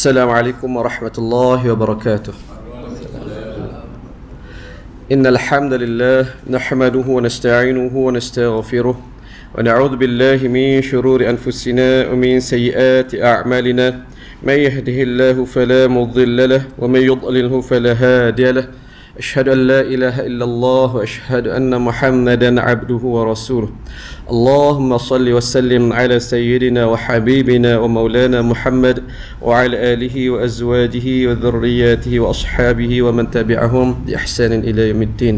السلام عليكم ورحمة الله وبركاته. إن الحمد لله نحمده ونستعينه ونستغفره ونعوذ بالله من شرور أنفسنا ومن سيئات أعمالنا. من يهده الله فلا مضل له ومن يضلله فلا هادي له. أشهد أن لا إله إلا الله وأشهد أن محمدا عبده ورسوله. اللهم صل وسلم على سيدنا وحبيبنا ومولانا محمد وعلى آله وأزواجه وذرياته وأصحابه ومن تبعهم بإحسان إلى يوم الدين.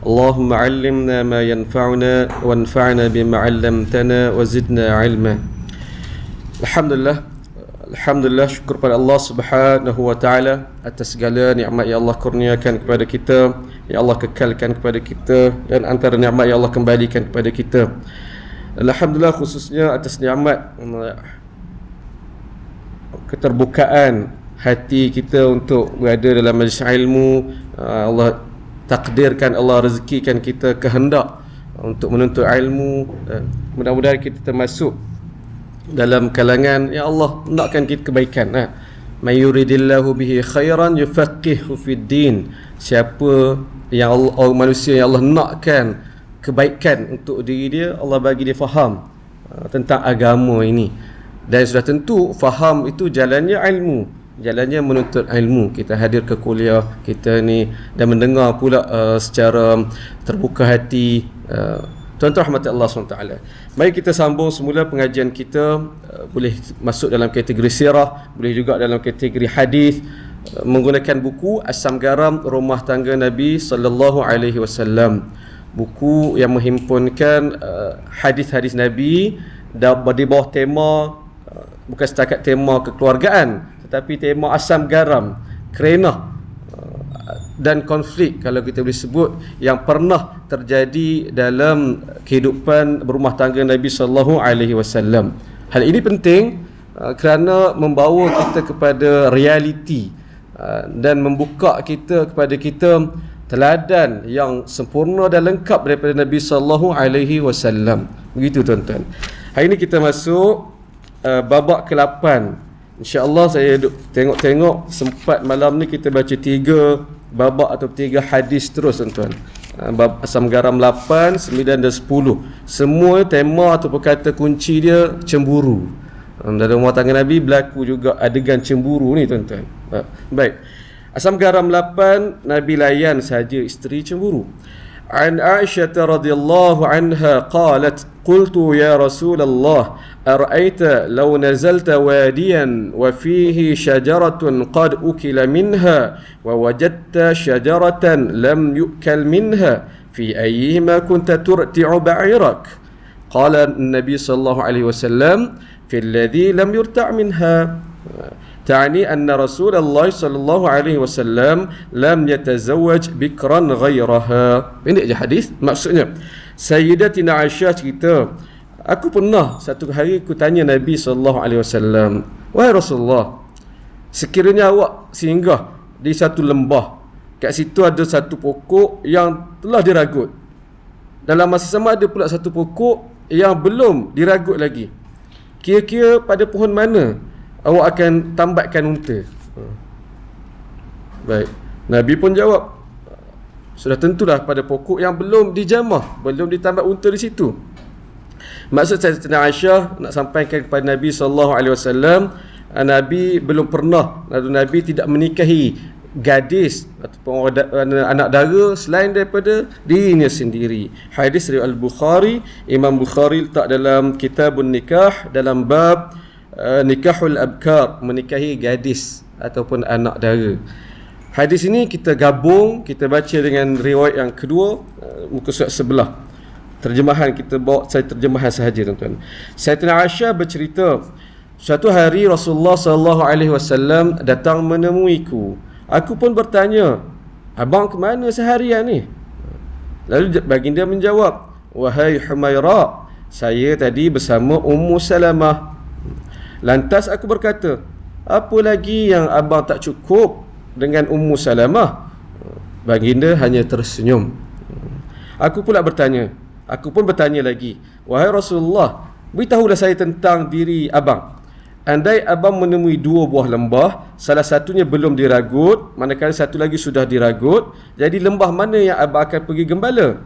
اللهم علمنا ما ينفعنا وانفعنا بما علمتنا وزدنا علما. Alhamdulillah, syukur pada Allah Subhanahu wa taala atas segala nikmat yang Allah kurniakan kepada kita, yang Allah kekalkan kepada kita, dan antara nikmat yang Allah kembalikan kepada kita. Dan alhamdulillah khususnya atas nikmat keterbukaan hati kita untuk berada dalam majlis ilmu. Allah takdirkan, Allah rezekikan kita kehendak untuk menuntut ilmu. Mudah-mudahan kita termasuk dalam kalangan yang Allah hendakkan kita kebaikan. May yuridillahu bihi khairan yufaqihu fid din. Siapa yang Allah, manusia yang Allah nakkan kebaikan untuk diri dia, Allah bagi dia faham tentang agama ini. Dan sudah tentu faham itu jalannya ilmu, jalannya menuntut ilmu. Kita hadir ke kuliah kita ni dan mendengar pula secara terbuka hati. Tuan-tuan rahmat Allah SWT. Mari kita sambung semula pengajian kita. Boleh masuk dalam kategori sirah, boleh juga dalam kategori hadis, menggunakan buku Asam Garam Rumah Tangga Nabi sallallahu alaihi wasallam. Buku yang menghimpunkan hadis-hadis Nabi di bawah tema bukan setakat tema kekeluargaan, tetapi tema asam garam, kerenah dan konflik, kalau kita boleh sebut, yang pernah terjadi dalam kehidupan berumah tangga Nabi sallallahu alaihi wasallam. Hal ini penting kerana membawa kita kepada realiti dan membuka kita kepada kita teladan yang sempurna dan lengkap daripada Nabi sallallahu alaihi wasallam. Begitu tuan-tuan. Hari ini kita masuk babak ke-8. InsyaAllah saya tengok sempat malam ni kita baca 3 babak atau 3 hadis terus tuan-tuan. Bab Asam Garam 8, 9 dan 10. Semua tema atau perkata kunci dia cemburu. Dalam rumah tangga Nabi berlaku juga adegan cemburu ni tuan-tuan. Baik. Asam Garam 8, Nabi layan saja isteri cemburu. An Aisyah radhiyallahu anha qalat qultu ya Rasulullah ara'aita law nazalta wadiyan wa fihi syajaratun qad ukila minha wa wajadta syajaratan lam yu'kal minha fi ayyihima kunta turti'u ba'irak. Qala an-nabi sallallahu alaihi wasallam fi alladhi lam yurta' minha. تعني أن رسول الله صلى الله عليه وسلم لم يتزوج بكرا غيرها. Ini je hadis. Maksudnya Sayyidatina Aisyah cerita, aku pernah satu hari aku tanya Nabi sallallahu alaihi wasallam, wahai Rasulullah, sekiranya awak singgah di satu lembah, kat situ ada satu pokok yang telah diragut, dalam masa sama ada pula satu pokok yang belum diragut lagi, kira-kira pada pohon mana awak akan tambatkan unta? Baik, Nabi pun jawab, sudah tentulah pada pokok yang belum dijamah, belum ditambat unta di situ. Maksud Sayyidatina Aisyah nak sampaikan kepada Nabi sallallahu alaihi wasallam, Nabi belum pernah, Nabi tidak menikahi gadis ataupun anak dara selain daripada dirinya sendiri. Hadis riwayat Al-Bukhari, Imam Bukhari letak dalam Kitabun Nikah dalam bab nikahul abkar, menikahi gadis ataupun anak dara. Hadis ini kita gabung, kita baca dengan riwayat yang kedua, muka surat sebelah. Terjemahan kita bawa saya terjemahan sahaja tuan-tuan. Sayyidatina Aisyah bercerita, suatu hari Rasulullah sallallahu alaihi wasallam datang menemuiku. Aku pun bertanya, abang ke mana seharian ni? Lalu baginda menjawab, wahai Humairah, saya tadi bersama Ummu Salamah. Lantas aku berkata, apa lagi yang abang tak cukup dengan Ummu Salamah? Baginda hanya tersenyum. Aku pun bertanya lagi, wahai Rasulullah, beritahulah saya tentang diri abang. andai abang menemui 2 buah lembah, salah satunya belum diragut, manakala satu lagi sudah diragut, jadi lembah mana yang abang akan pergi gembala?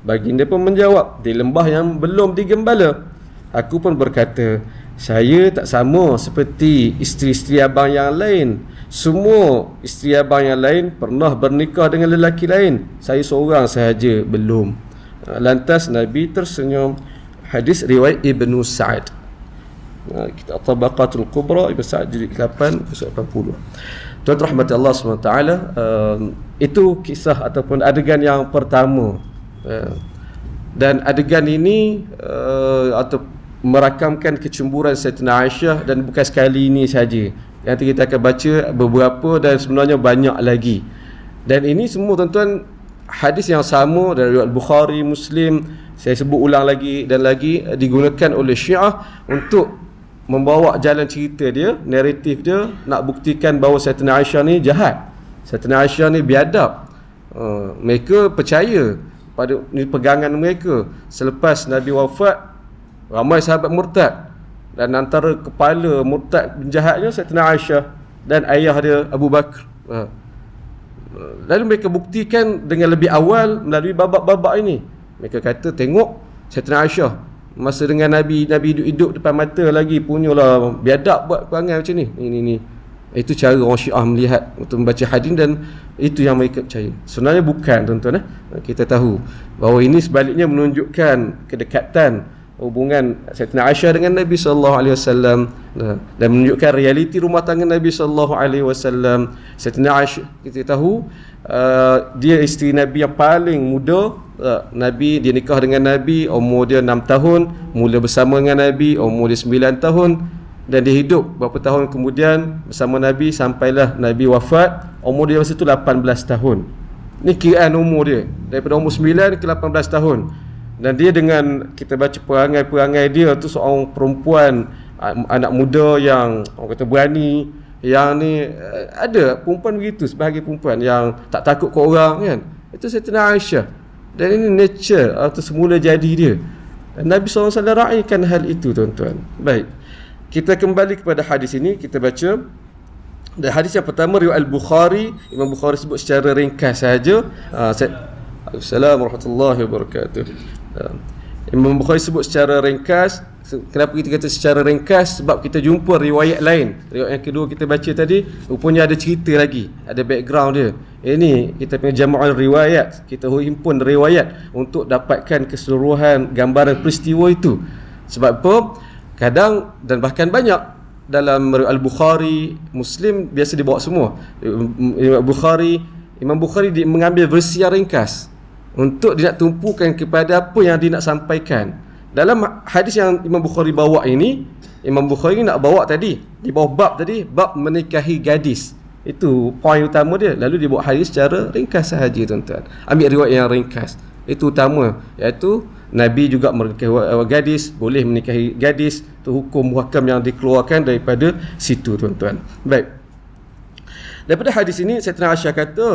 Baginda pun menjawab, di lembah yang belum digembala. Aku pun berkata, saya tak sama seperti isteri-isteri abang yang lain. Semua isteri abang yang lain pernah bernikah dengan lelaki lain, saya seorang sahaja belum. Lantas Nabi tersenyum. Hadis riwayat Ibnu Sa'ad. Kitab Tabaqatul Kubra, Ibnu Sa'ad jilid 8 80. Tuan rahmat Allah SWT, itu kisah ataupun adegan yang pertama. Dan adegan ini atau merakamkan kecemburuan Sayyidatina Aisyah, dan bukan sekali ini saja. Nanti kita akan baca beberapa dan sebenarnya banyak lagi. Dan ini semua tuan-tuan hadis yang sama dari riwayat Bukhari, Muslim. Saya sebut ulang lagi dan lagi, digunakan oleh Syiah untuk membawa jalan cerita dia, naratif dia, nak buktikan bahawa Sayyidatina Aisyah ni jahat, Sayyidatina Aisyah ni biadab. Mereka percaya pada ni pegangan mereka. Selepas Nabi wafat, ramai sahabat murtad, dan antara kepala murtad penjahatnya Sayyidatina Aisyah dan ayah dia Abu Bakar. Lalu mereka buktikan dengan lebih awal melalui babak-babak ini. Mereka kata, tengok Sayyidatina Aisyah masa dengan Nabi hidup depan mata lagi, punyalah biadab buat perangai macam ni. Ni. Itu cara orang Syiah melihat untuk membaca hadis, dan itu yang mereka percaya. Sebenarnya bukan, tuan-tuan. Kita tahu bahawa ini sebaliknya menunjukkan kedekatan hubungan Sayyidatina Aisyah dengan Nabi SAW, dan menunjukkan realiti rumah tangga Nabi SAW. Sayyidatina Aisyah, kita tahu dia isteri Nabi yang paling muda. Nabi, dia nikah dengan Nabi umur dia 6 tahun, mula bersama dengan Nabi umur dia 9 tahun, dan dia hidup berapa tahun kemudian bersama Nabi sampailah Nabi wafat, umur dia masa tu 18 tahun. Ni kiraan umur dia daripada umur 9 ke 18 tahun. Dan dia, dengan kita baca perangai-perangai dia tu, seorang perempuan, anak muda yang orang kata berani. Yang ni ada perempuan begitu, sebahagian perempuan yang tak takut ke orang kan. Itu Sayyidatina Aisyah. Dan ini nature atau semula jadi dia. Dan Nabi SAW raikan hal itu, tuan-tuan. Baik, kita kembali kepada hadis ini, kita baca. Dan hadis yang pertama riwayat Al-Bukhari. Imam Bukhari sebut secara ringkas saja. Assalamualaikum warahmatullahi wabarakatuh. Imam Bukhari sebut secara ringkas. Kenapa kita kata secara ringkas? Sebab kita jumpa riwayat lain. Riwayat yang kedua kita baca tadi, rupanya ada cerita lagi, ada background dia. Ini kita punya jama'ul riwayat. Kita himpun riwayat untuk dapatkan keseluruhan gambaran peristiwa itu. Sebab apa? Kadang dan bahkan banyak dalam riwayat Al-Bukhari, Muslim biasa dibawa semua. Imam Bukhari mengambil versi yang ringkas untuk dia nak tumpukan kepada apa yang dia nak sampaikan. Dalam hadis yang Imam Bukhari bawa ini, Imam Bukhari nak bawa tadi, di bawah bab tadi, bab menikahi gadis. Itu poin utama dia. Lalu dia buat hadis secara ringkas sahaja, tuan-tuan. Ambil riwayat yang ringkas. Itu utama, iaitu Nabi juga menikahi gadis, boleh menikahi gadis. Itu hukum muhakam yang dikeluarkan daripada situ, tuan-tuan. Baik. Daripada hadis ini, Sayyidatina Aisyah kata,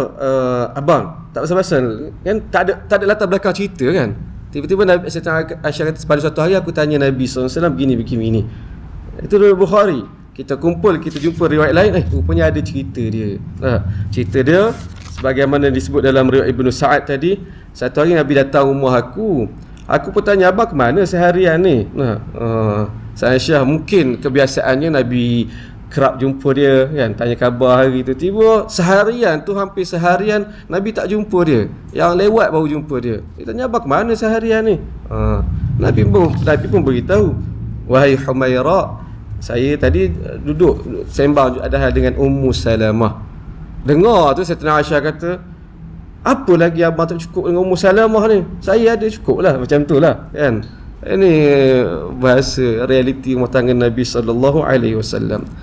abang, tak pasal-pasal kan, tak ada latar belakang cerita kan. Tiba-tiba Nabi Sayyidatina Aisyah kata, pada suatu hari aku tanya Nabi SAW begini. Itu dari Bukhari. Kita kumpul, kita jumpa riwayat lain, rupanya ada cerita dia. Cerita dia sebagaimana disebut dalam riwayat Ibnu Sa'ad tadi. Satu hari Nabi datang rumah aku. Aku pun tanya, abang ke mana seharian ni? Sayyidatina Aisyah, mungkin kebiasaannya Nabi kerap jumpa dia kan, tanya khabar hari tu. Tiba seharian tu, hampir seharian Nabi tak jumpa dia. Yang lewat baru jumpa dia. Dia tanya, abang ke mana seharian ni? Nabi pun beritahu, wahai Humairah, saya tadi duduk sembang ada hal dengan Ummu Salamah. Dengar tu Sayyidatina Aisyah kata, apa lagi abang tak cukup dengan Ummu Salamah ni? Saya ada cukup lah, macam tu lah kan. Ini bahasa realiti rumah tangga Nabi SAW.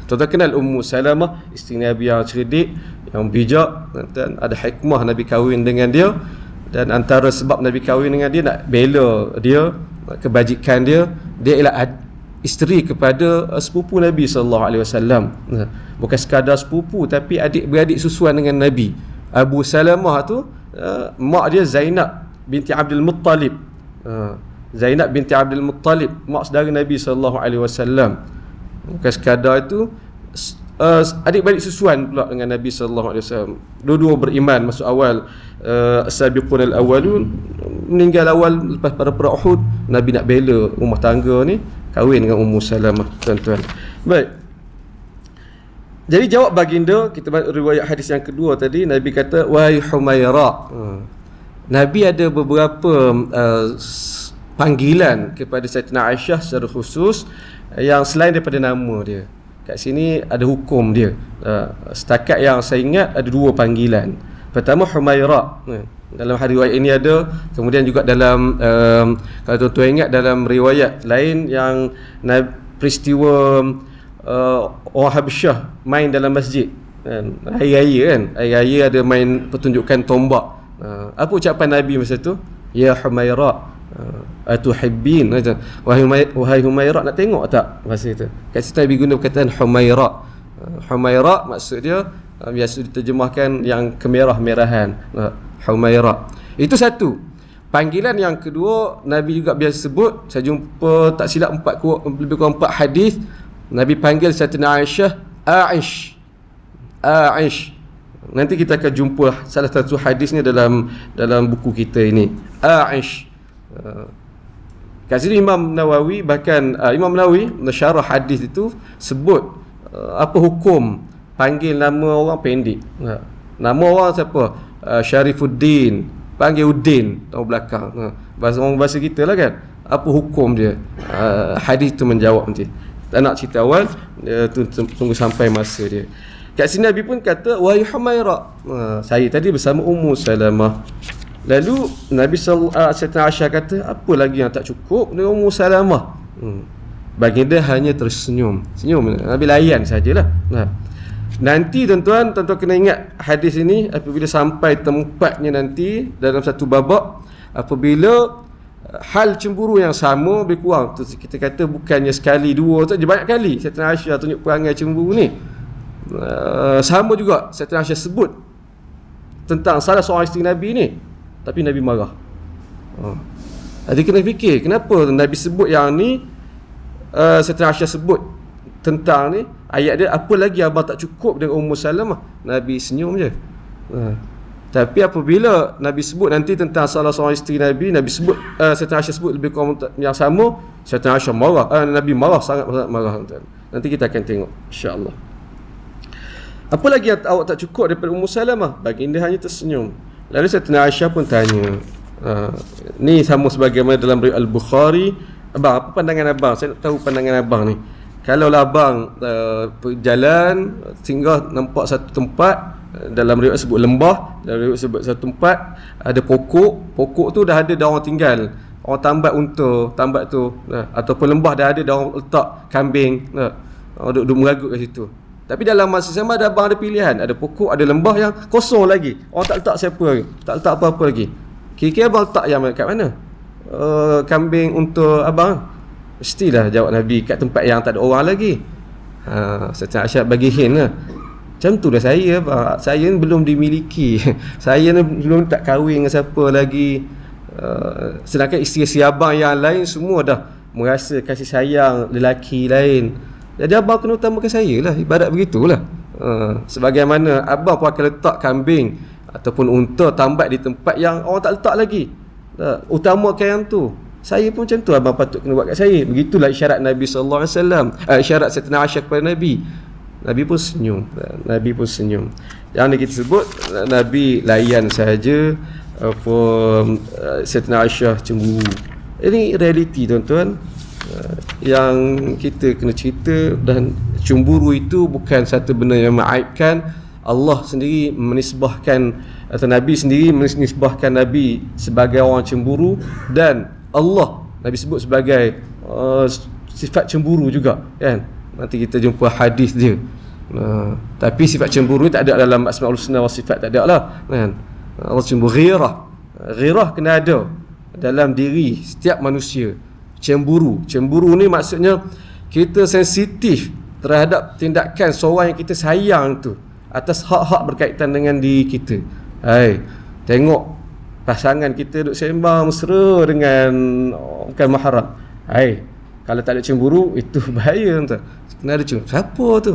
Tuan-tuan kenal Ummu Salamah, isteri Nabi yang cerdik, yang bijak, dan ada hikmah Nabi kahwin dengan dia. Dan antara sebab Nabi kahwin dengan dia, nak bela dia, kebajikan dia. Dia ialah isteri kepada sepupu Nabi SAW. Bukan sekadar sepupu, tapi adik-beradik susuan dengan Nabi. Abu Salamah tu, mak dia Zainab binti Abdul Muttalib. Zainab binti Abdul Muttalib, mak saudara Nabi SAW. Bukan sekadar itu, adik-beradik susuan pula dengan Nabi sallallahu alaihi wasallam. Dua-dua beriman masuk awal. As-sabiqun al-awwalun, meninggal awal lepas pada perang Uhud. Nabi nak bela rumah tangga ni, kahwin dengan Ummu Salamah, tuan-tuan. Baik. Jadi jawab baginda, kita riwayat hadis yang kedua tadi, Nabi kata wahai Humaira. Nabi ada beberapa panggilan kepada Sayyidatina Aisyah secara khusus yang selain daripada nama dia. Kat sini ada hukum dia. Setakat yang saya ingat ada dua panggilan. Pertama Humaira. Dalam riwayat ini ada, kemudian juga dalam kalau tuan-tuan ingat dalam riwayat lain yang peristiwa orang Habsyah main dalam masjid kan, hari raya kan, hari raya ada main pertunjukan tombak. Apa ucapan Nabi masa tu? Ya Humaira, atuhibbin, wahai Humaira, nak tengok tak masa itu? Kat situ Nabi guna perkataan Humaira. Humaira maksud dia biasa diterjemahkan yang kemerah-merahan. Humaira. Itu satu. Panggilan yang kedua Nabi juga biasa sebut, saya jumpa tak silap lebih kurang 4 hadis Nabi panggil Sayyidatina Aisyah Aish. Aish. Nanti kita akan jumpa salah satu hadis ni dalam buku kita ini. Aish. Kat sini Imam Nawawi, bahkan Imam Nawawi mensyarah hadis itu sebut apa hukum panggil nama orang pendek. Nama orang siapa? Syarifuddin, panggil Udin tahun belakang. Bahasa kita lah kan. Apa hukum dia? Hadis itu menjawab nanti. Tak nak cerita awal, tunggu sampai masa dia. Kat sini Nabi pun kata wahai Humaira, saya tadi bersama Ummu Salamah. Lalu Nabi Sayyidatina Aisyah kata, apa lagi yang tak cukup dengan Ummu Salamah? Baginda hanya tersenyum. Senyum, Nabi layan sajalah. Nanti tuan-tuan kena ingat hadis ini apabila sampai tempatnya nanti dalam satu babak, apabila hal cemburu yang sama lebih kurang tu, kita kata bukannya sekali dua saja, banyak kali Sayyidatina Aisyah tunjuk perangai cemburu ni. Sama juga Sayyidatina Aisyah sebut tentang salah seorang isteri Nabi ni, tapi Nabi marah. Jadi kena fikir kenapa Nabi sebut yang ni, Sayyidatina Aisyah sebut tentang ni, ayat dia apa lagi abang tak cukup dengan Ummu Salamah. Nabi senyum je. Tapi apabila Nabi sebut nanti tentang salah seorang isteri Nabi, Nabi sebut Sayyidatina Aisyah sebut lebih kurang yang sama, Sayyidatina Aisyah marah. Nabi marah, sangat marah. Nanti kita akan tengok insya-Allah. Apa lagi yang awak tak cukup daripada Ummu Salamah? Baginda hanya tersenyum. Lalu Sayyidatina Aisyah pun tanya, ni sama sebagaimana dalam riwayat Al-Bukhari. Abang, apa pandangan abang? Saya nak tahu pandangan abang ni. Kalau abang berjalan singgah nampak satu tempat, dalam riwayat sebut lembah, dalam riwayat sebut satu tempat ada pokok tu dah ada orang tinggal, orang tambat unta, tambat tu, ataupun lembah dah ada orang letak kambing, orang duduk meragut kat situ. Tapi dalam masa sama abang ada pilihan, ada pokok, ada lembah yang kosong lagi, orang tak letak siapa lagi, tak letak apa-apa lagi. Kira-kira abang letak yang kat mana? Kambing, unta abang? Mestilah jawab Nabi, kat tempat yang tak ada orang lagi. Sayyidatina Aisyah bagi hint lah. Macam tu dah saya, saya ni belum dimiliki. Saya ni belum tak kahwin dengan siapa lagi. Sedangkan isteri-isteri abang yang lain semua dah merasa kasih sayang lelaki lain. Jadi abang kena utamakan saya lah, ibarat begitulah. Sebagaimana abang pun akan letak kambing ataupun unta tambat di tempat yang orang tak letak lagi. Utamakan yang tu. Saya pun macam tu, abang patut kena buat kat saya. Begitulah isyarat Nabi sallallahu alaihi wasallam, isyarat Sayyidatina Aisyah kepada Nabi. Nabi pun senyum. Nabi pun senyum. Yang ni kita sebut Nabi layan saja apa Sayyidatina Aisyah cemburu. Ini realiti tuan-tuan, yang kita kena cerita. Dan cemburu itu bukan satu benda yang mengaibkan. Allah sendiri menisbahkan, atau Nabi sendiri menisbahkan Nabi sebagai orang cemburu, dan Allah Nabi sebut sebagai sifat cemburu juga kan. Nanti kita jumpa hadis dia. Tapi sifat cemburu ni tak ada dalam Asmaul Husna wa Sifat, tak ada lah kan. Allah cemburu. Ghirah kena ada dalam diri setiap manusia. Cemburu ni maksudnya kita sensitif terhadap tindakan seorang yang kita sayang tu, atas hak-hak berkaitan dengan diri kita. Tengok pasangan kita duk sembang mesra dengan bukan mahram. Kalau tak ada cemburu, itu bahaya tuan. Kena ada cemburu. Siapa tu?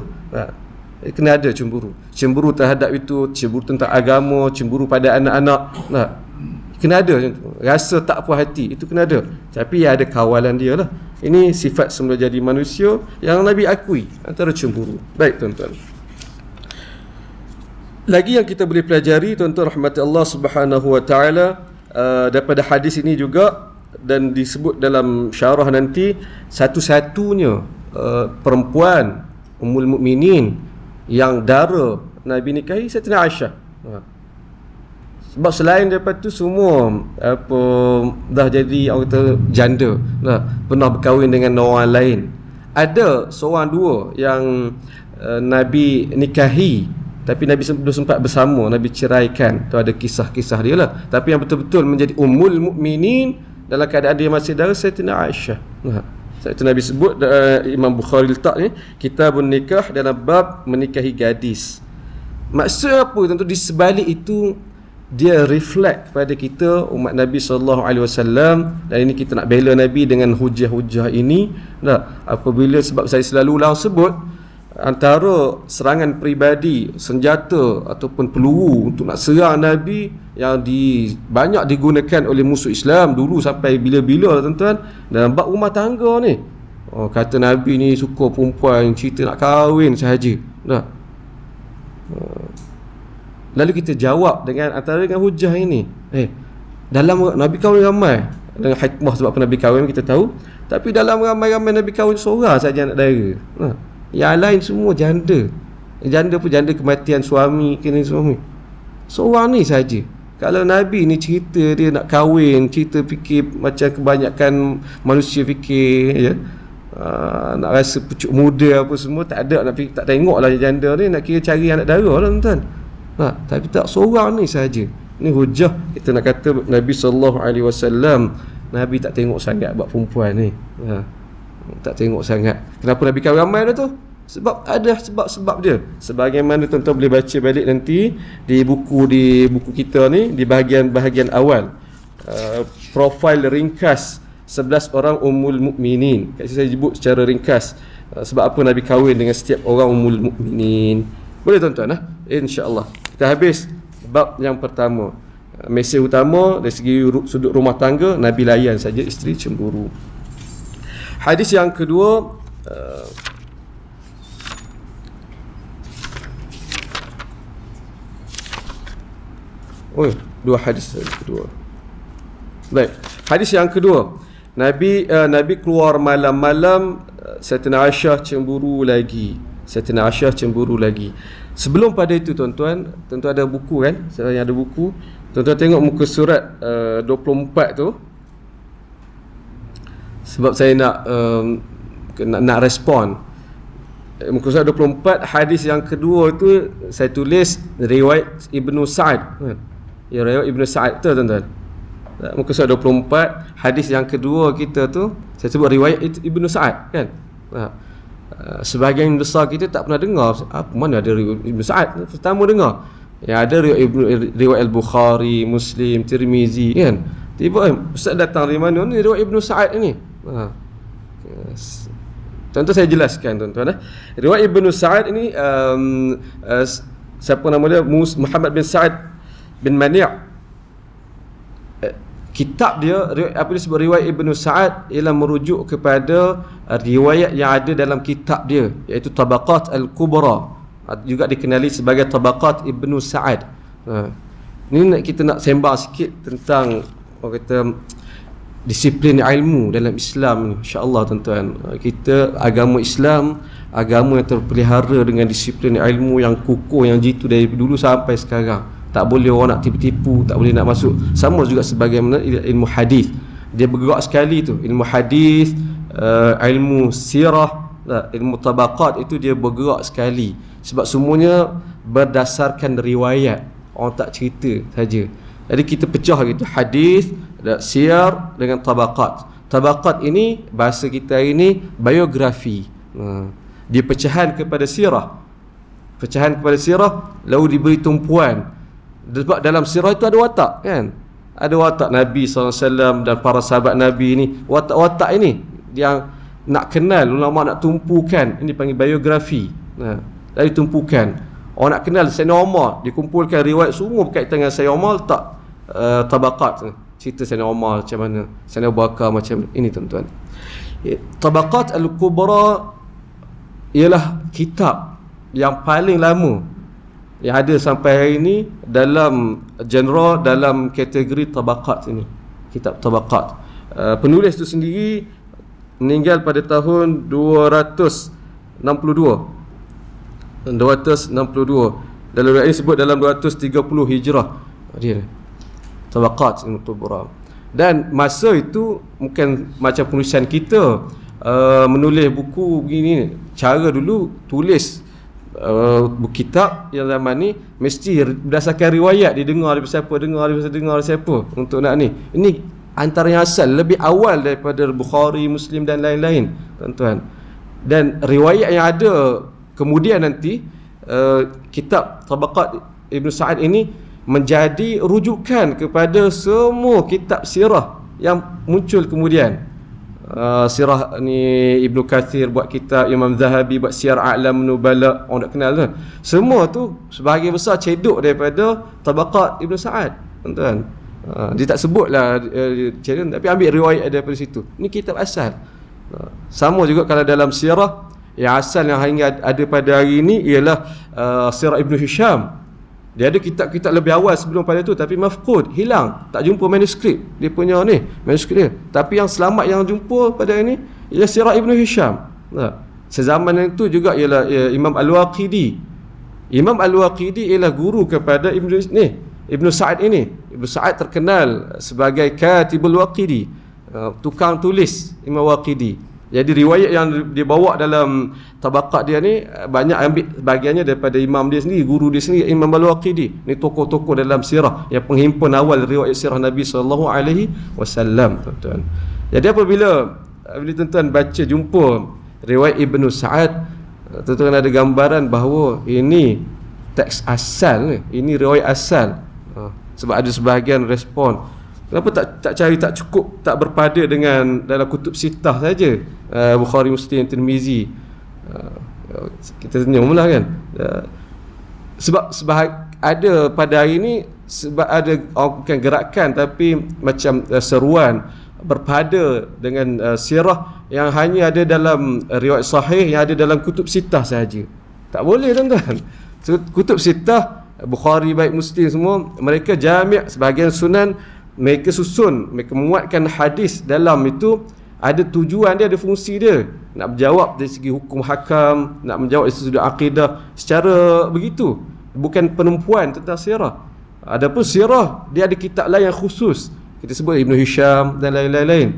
Kena ada cemburu. Cemburu terhadap itu, cemburu tentang agama, cemburu pada anak-anak. Kena ada macam tu. Rasa tak puas hati, itu kena ada. Tapi ya ada kawalan dia lah. Ini sifat semula jadi manusia yang Nabi akui, antara cemburu. Baik tuan-tuan. Lagi yang kita boleh pelajari tuan-tuan rahmati Allah Subhanahu wa taala daripada hadis ini juga, dan disebut dalam syarah nanti, satu-satunya perempuan Ummul Mukminin yang dara Nabi nikahi Sayyidatina Aisyah. Sebab selain daripada tu semua dah jadi orang kata janda, pernah berkahwin dengan orang lain. Ada seorang dua yang Nabi nikahi, tapi Nabi belum sempat bersama, Nabi ceraikan. Tu ada kisah-kisah dia lah. Tapi yang betul-betul menjadi Ummul Mukminin dalam keadaan dia masih dara, Sayyidatina Aisyah. Itu Nabi sebut, Imam Bukhari letak ni, Kitabun Nikah dalam bab menikahi gadis. Maksud apa tentu di sebalik itu, dia reflect pada kita umat Nabi SAW. Dan ini kita nak bela Nabi dengan hujah-hujah ini. Apabila, sebab saya selalu ulang sebut, antara serangan peribadi, senjata ataupun peluru untuk nak serang Nabi yang banyak digunakan oleh musuh Islam dulu sampai bila-bila lah tuan-tuan, dalam bab rumah tangga ni. Kata Nabi ni suka perempuan, cerita nak kahwin sahaja. Lalu kita jawab dengan antara dengan hujah ini. Dalam Nabi kahwin ramai, dengan hikmah sebab apa Nabi kahwin kita tahu. Tapi dalam ramai-ramai Nabi kahwin seorang saja anak dara. Yang lain semua janda. Janda pun janda kematian suami, kena suami. Seorang ni saja. Kalau Nabi ni cerita dia nak kahwin, cerita fikir macam kebanyakan manusia fikir, ya. Nak rasa pucuk muda apa semua, tak ada, nak fikir, tak tengok lah janda ni, nak kira cari anak dara lah tuan-tuan. Tapi tak, seorang ni saja. Ni hujah kita nak kata Nabi SAW, Nabi tak tengok sangat buat perempuan ni. Tak tengok sangat. Kenapa Nabi kahwin ramai dah tu? Sebab ada sebab-sebab dia. Sebagaimana tuan-tuan boleh baca balik nanti di buku kita ni, di bahagian awal, profil ringkas 11 orang Ummul Mukminin. Kat sini saya sebut secara ringkas sebab apa Nabi kahwin dengan setiap orang Ummul Mukminin. Boleh tuan-tuan insya-Allah. Kita habis bab yang pertama. Mesej utama dari segi sudut rumah tangga, Nabi layan saja isteri cemburu. Hadis yang kedua, dua hadis kedua. Baik, hadis yang kedua, Nabi keluar malam-malam, Sayyidatina Aisyah cemburu lagi. Sayyidatina Aisyah cemburu lagi. Sebelum pada itu tuan-tuan, tentu ada buku kan? Saya ada buku. Tuan-tuan tengok muka surat 24 tu. Sebab saya nak respon. Muka surat 24, hadis yang kedua tu saya tulis riwayat Ibnu Sa'ad. Ya, riwayat Ibnu Sa'ad tu tuan-tuan. Muka surat 24, hadis yang kedua kita tu saya sebut riwayat Ibnu Sa'ad kan. Sebahagian besar kita tak pernah dengar mana ada riwayat Ibnu Sa'ad, pertama dengar. Yang ada riwayat Al-Bukhari, Muslim, Tirmizi kan. Tiba ustaz datang dari mana ni riwayat Ibnu Sa'ad ni? Tentu saya jelaskan tuan-tuan. Riwayat Ibnu Sa'ad ini siapa nama dia? Muhammad bin Sa'ad bin Mani'. Kitab dia, apa disebut riwayat Ibnu Sa'ad, ialah merujuk kepada riwayat yang ada dalam kitab dia, iaitu Tabaqat Al-Kubra, juga dikenali sebagai Tabaqat Ibnu Sa'ad. Ini kita nak sembang sikit tentang orang kata disiplin ilmu dalam Islam ni, insya-Allah tuan-tuan. Kita agama Islam, agama yang terpelihara dengan disiplin ilmu yang kukuh, yang jitu dari dulu sampai sekarang. Tak boleh orang nak tipu-tipu, tak boleh nak masuk. Sama juga sebagaimana ilmu hadis. Dia bergerak sekali tu. Ilmu hadis, ilmu sirah, ilmu tabaqat, itu dia bergerak sekali. Sebab semuanya berdasarkan riwayat. Orang tak cerita saja. Jadi kita pecah gitu, hadis, siyar dengan tabaqat. Tabaqat ini bahasa kita ini biografi. Dia pecahan kepada sirah. Pecahan kepada sirah lalu diberi tumpuan. Sebab dalam sirah itu ada watak kan. Ada watak Nabi SAW dan para sahabat Nabi ni. Watak-watak ini yang nak kenal, ulama nak tumpukan, ini panggil biografi. Dari tumpukan. Orang nak kenal Sayyidina Umar, dikumpulkan riwayat semua berkaitan dengan Sayyidina Umar, letak tabaqat, cerita Sayyidina Umar macam mana, Sayyidina Abu Bakar macam ini tuan-tuan. Tabaqat Al-Kubra ialah kitab yang paling lama yang ada sampai hari ini dalam genre, dalam kategori tabaqat ini, kitab tabaqat. Penulis itu sendiri meninggal pada tahun 262. Dalam riwayat ini sebut dalam 230 Hijrah. Dia tabaqat Al-Kubra. Dan masa itu bukan macam penulisan kita, menulis buku begini. Cara dulu tulis buku kitab yang zaman ni mesti berdasarkan riwayat, didengar daripada siapa, dengar daripada siapa untuk nak ni. Ini antara yang asal, lebih awal daripada Bukhari, Muslim dan lain-lain, tuan-tuan. Dan riwayat yang ada kemudian nanti, kitab Tabaqat Ibn Sa'ad ini menjadi rujukan kepada semua kitab sirah yang muncul kemudian. Sirah ni Ibnu Kathir buat kitab, Imam Zahabi buat Siyar A'lam Nubala, orang nak kenal tu. Semua tu sebahagian besar cedok daripada Tabaqat Ibn Sa'ad, tuan-tuan. Dia tak sebutlah tapi ambil riwayat daripada situ. Ni kitab asal. Sama juga kalau dalam sirah, yang asal yang hingga ada pada hari ini ialah Sirah Ibn Hisham. Dia ada kitab-kitab lebih awal sebelum pada tu, tapi mafqud, hilang, tak jumpa manuskrip dia punya ni, manuskrip dia. Tapi yang selamat yang jumpa pada ini ialah Sirah Ibn Hisham. Sezaman itu juga ialah Imam Al-Waqidi. Imam Al-Waqidi ialah guru kepada Ibn Sa'ad ini. Ibn Sa'ad terkenal sebagai Katibul Waqidi, tukang tulis Imam Waqidi. Jadi riwayat yang dibawa dalam tabaqat dia ni banyak ambil bagiannya daripada imam dia sendiri, guru dia sendiri, Imam Al-Waqidi. Ni tokoh-tokoh dalam sirah yang penghimpun awal riwayat sirah Nabi SAW, tuan-tuan. Jadi apabila tuan-tuan baca jumpa riwayat Ibn Sa'ad, tuan-tuan ada gambaran bahawa ini teks asal, ini riwayat asal. Sebab ada sebahagian respon, kenapa tak cari, tak cukup, tak berpada dengan dalam kutub sitah saja, Bukhari, Muslim, Tirmizi. Kita senyumlah kan. Sebab ada pada hari ini, sebab ada bukan gerakan tapi macam seruan berpada dengan sirah yang hanya ada dalam riwayat sahih, yang ada dalam kutub sitah saja. Tak boleh, tuan-tuan. Kutub sitah, Bukhari baik Muslim semua, mereka jami', sebahagian sunan mereka susun, mereka menguatkan hadis dalam itu, ada tujuan dia, ada fungsi dia, nak menjawab dari segi hukum hakam, nak menjawab dari segi akidah, secara begitu, bukan penumpuan tentang sirah. Adapun sirah, dia ada kitab lain yang khusus, kita sebut Ibn Hisham dan lain-lain.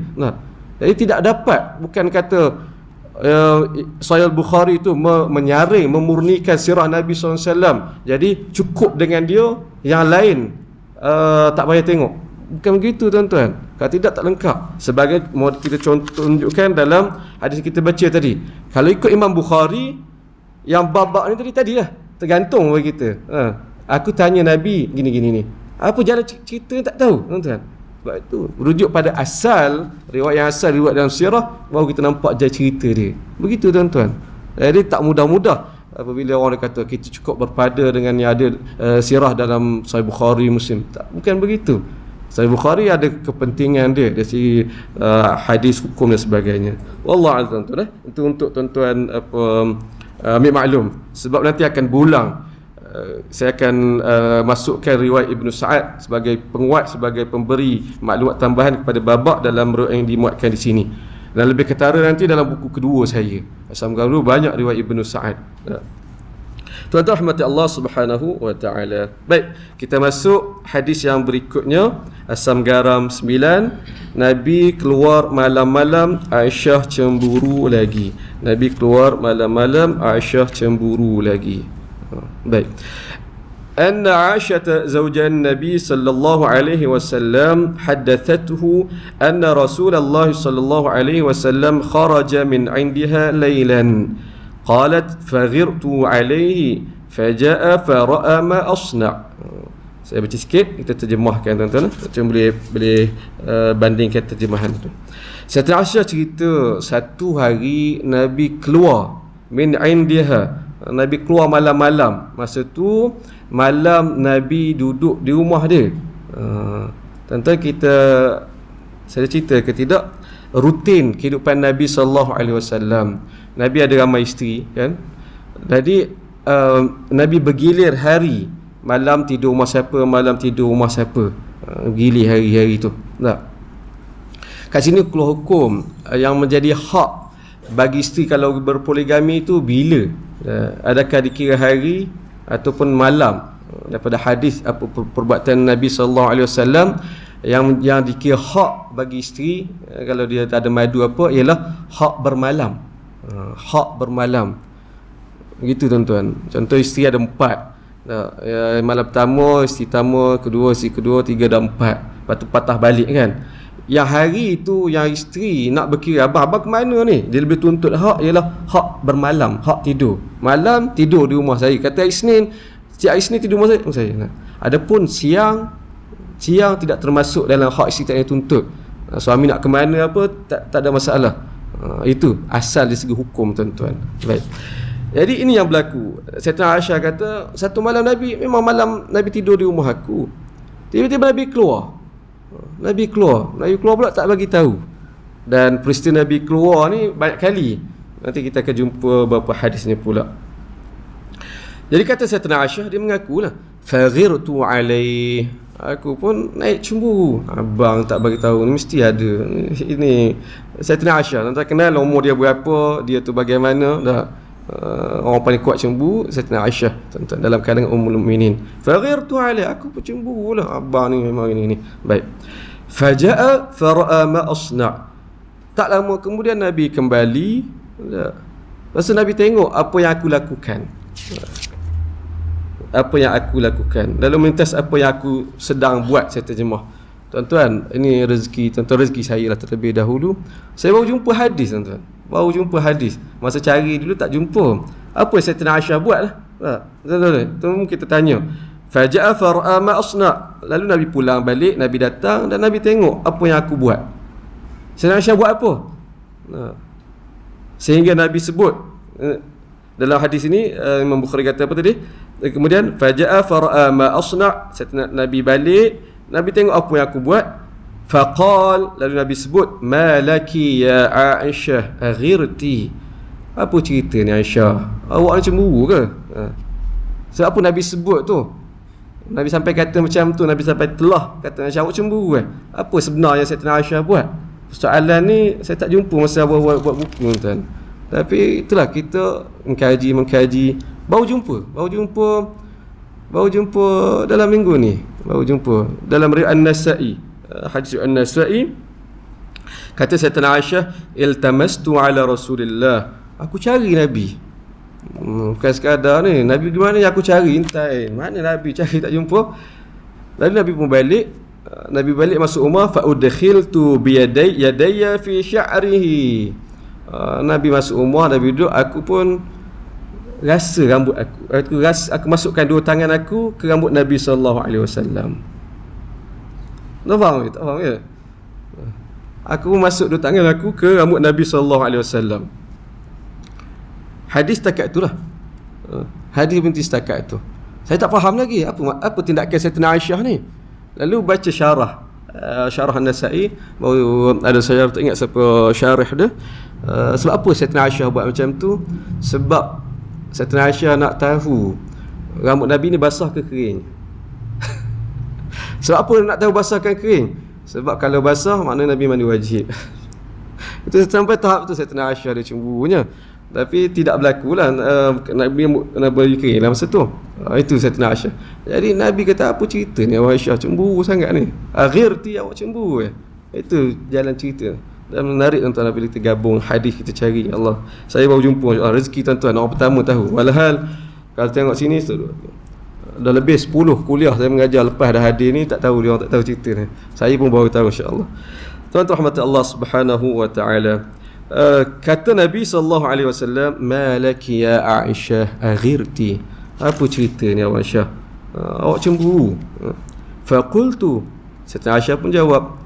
Jadi tidak dapat, bukan kata Sahih Bukhari itu menyaring, memurnikan sirah Nabi SAW, jadi cukup dengan dia, yang lain tak payah tengok. Bukan begitu, tuan-tuan. Kalau tidak, tak lengkap. Sebagai kita tunjukkan dalam hadis kita baca tadi, kalau ikut Imam Bukhari, yang bab ni tadi lah, tergantung bagi kita. Aku tanya Nabi gini-gini ni, apa jalan cerita ni tak tahu, tuan-tuan. Sebab itu merujuk pada asal, riwayat yang asal, riwayat dalam sirah, baru kita nampak jalan cerita dia. Begitu, tuan-tuan. Jadi tak mudah-mudah apabila orang kata kita cukup berpada dengan yang ada sirah dalam Sahih Bukhari, Muslim. Tak, bukan begitu. Sahih Bukhari ada kepentingan dia dari segi hadis, hukum dan sebagainya. Wallahu a'lam, tuan-tuan. Itu untuk tuan-tuan ambil maklum, sebab nanti akan berulang. Saya akan masukkan riwayat Ibn Sa'ad sebagai penguat, sebagai pemberi maklumat tambahan kepada babak dalam riwayat yang dimuatkan di sini. Dan lebih ketara nanti dalam buku kedua saya, Asam Garu, banyak riwayat Ibn Sa'ad. Tuan-tuan rahmati Allah Subhanahu wa taala. Baik, kita masuk hadis yang berikutnya. Asam garam 9. Nabi keluar malam-malam, Aisyah cemburu lagi. Nabi keluar malam-malam, Aisyah cemburu lagi. Baik. Anna Aisyah zawjan Nabi sallallahu alaihi wasallam haddathathu anna Rasulullah sallallahu alaihi wasallam kharaja min 'indiha laylan. قالت فغرت عليه فجاء فرأى ما أصنع. Saya baca sikit, kita terjemahkan tuan-tuan. Macam boleh bandingkan terjemahan tu. Sayyidatina Aisyah cerita satu hari Nabi keluar min indiha. Nabi keluar malam-malam. Masa tu malam Nabi duduk di rumah dia. Tuan-tuan, saya cerita ke tidak, rutin kehidupan Nabi SAW. Nabi ada ramai isteri kan. Jadi Nabi bergilir hari, malam tidur rumah siapa, malam tidur rumah siapa, gilir hari-hari tu. Kat sini keluar hukum yang menjadi hak bagi isteri kalau berpoligami itu bila, adakah dikira hari ataupun malam. Daripada hadis apa perbuatan Nabi SAW yang dikira hak bagi isteri, kalau dia tak ada madu apa, ialah hak bermalam. Hak bermalam gitu tuan-tuan. Contoh isteri ada 4, malam pertama, isteri pertama, kedua, isteri kedua, 3 dan 4, lepas tu patah balik kan. Yang hari itu yang isteri nak berkira, abang ke mana ni, dia lebih tuntut hak ialah hak bermalam, hak tidur. Malam tidur di rumah saya. Kata Isnin, setiap Isnin tidur rumah saya. Adapun siang tidak termasuk dalam hak isteri, tak payah tuntut. Suami nak ke mana apa, tak ada masalah. Itu asal dari segi hukum tuan-tuan. Baik. Jadi ini yang berlaku. Sayyidatina Aisyah kata, satu malam memang malam Nabi tidur di rumah aku. Tiba-tiba Nabi keluar pula tak bagi tahu. Dan peristiwa Nabi keluar ni banyak kali. Nanti kita akan jumpa beberapa hadisnya pula. Jadi kata Sayyidatina Aisyah, dia mengakulah, faghirtu alaih, aku pun naik cemburu. Abang tak bagi tahu ni, mesti ada ini. Sayyidatina Aisyah, tak kenal umur dia berapa, dia tu bagaimana dah. Orang paling kuat cemburu Sayyidatina Aisyah tuan-tuan, dalam kalangan ummul mukminin. Faghirtu alaih, aku pun cemburulah, abang ni memang ini. Baik. Faja'a fara'a ma asna'. Tak lama kemudian Nabi kembali. Lepas tu Nabi tengok apa yang aku lakukan. Lalu mintas apa yang aku sedang buat. Saya terjemah. Tuan-tuan, ini rezeki, tuan-tuan, rezeki saya lah terlebih dahulu. Saya baru jumpa hadis tuan-tuan. Masa cari dulu tak jumpa. Apa yang Sayyidatina Aisyah buat lah. Tuan-tuan, kita tanya. Faja'a fara'a ma asna'. Lalu Nabi pulang balik, Nabi datang dan Nabi tengok apa yang aku buat. Sayyidatina Aisyah buat apa? Sehingga Nabi sebut dalam hadis ini, Imam Bukhari kata apa tadi? Kemudian faja'a fara'a ma asna'. Nabi balik, Nabi tengok apa yang aku buat. Faqal, lalu Nabi sebut, malaki ya Aisyah aghirti. Apa cerita ni Aisyah? Awak ni cemburu ke? Sebab apa Nabi sebut tu? Nabi sampai kata macam tu, Nabi sampai telah kata Aisyah, awak cemburu ke? Apa sebenarnya Sayyidatina Aisyah buat? Soalan ni saya tak jumpa masa buat buku tuan. Tapi itulah, kita mengkaji, baru jumpa dalam minggu ni, dalam riwayat An-Nasa'i, hadis An-Nasa'i, kata Sayyidatina Aisyah, iltamastu ala Rasulillah, aku cari Nabi. Bukan sekadar ni, Nabi gimana yang aku cari, entai mana Nabi, cari tak jumpa. Lalu Nabi pun balik, masuk rumah, fa udkhiltu bi yadayya fi sya'rihi. Nabi masuk rumah, Nabi duduk, aku pun rasa rambut aku masukkan 2 tangan aku ke rambut Nabi SAW. Tak faham ke? Aku masuk 2 tangan aku ke rambut Nabi SAW. Hadis setakat itulah. Hadis berhenti setakat itu. Saya tak faham lagi apa tindakan Sayyidatina Aisyah ni. Lalu baca syarah An-Nasa'i, baru ada saya tak ingat siapa syarah dia. Sebab apa Sayyidatina Aisyah buat macam tu? Sebab Sayyidatina Aisyah nak tahu rambut Nabi ni basah ke kering. Sebab apa nak tahu basah ke kering? Sebab kalau basah, maknanya Nabi mandi wajib. Itu sampai tahap tu Sayyidatina Aisyah dia cemburunya. Tapi tidak berlaku lah Nabi kering lah masa tu. Itu Sayyidatina Aisyah. Jadi Nabi kata, apa cerita ni awak Aisyah cemburu sangat ni? Aghirti, awak cemburu. Itu jalan cerita. Dan menarik tuan-tuan, bila kita gabung hadis, kita cari Allah. Saya baru jumpa rezeki tuan-tuan, orang pertama tahu. Walhal kalau tengok sini dah lebih 10 kuliah saya mengajar lepas dah hadir ni, tak tahu dia orang tak tahu cerita ni. Saya pun baru tahu insya-Allah. Tuan-tuan rahmat Allah Subhanahu wa taala. Kata Nabi SAW, malaki ya Aisyah aghirti. Apa cerita ni awak Aisyah? Awak cemburu. Faqultu, Siti Aisyah pun jawab,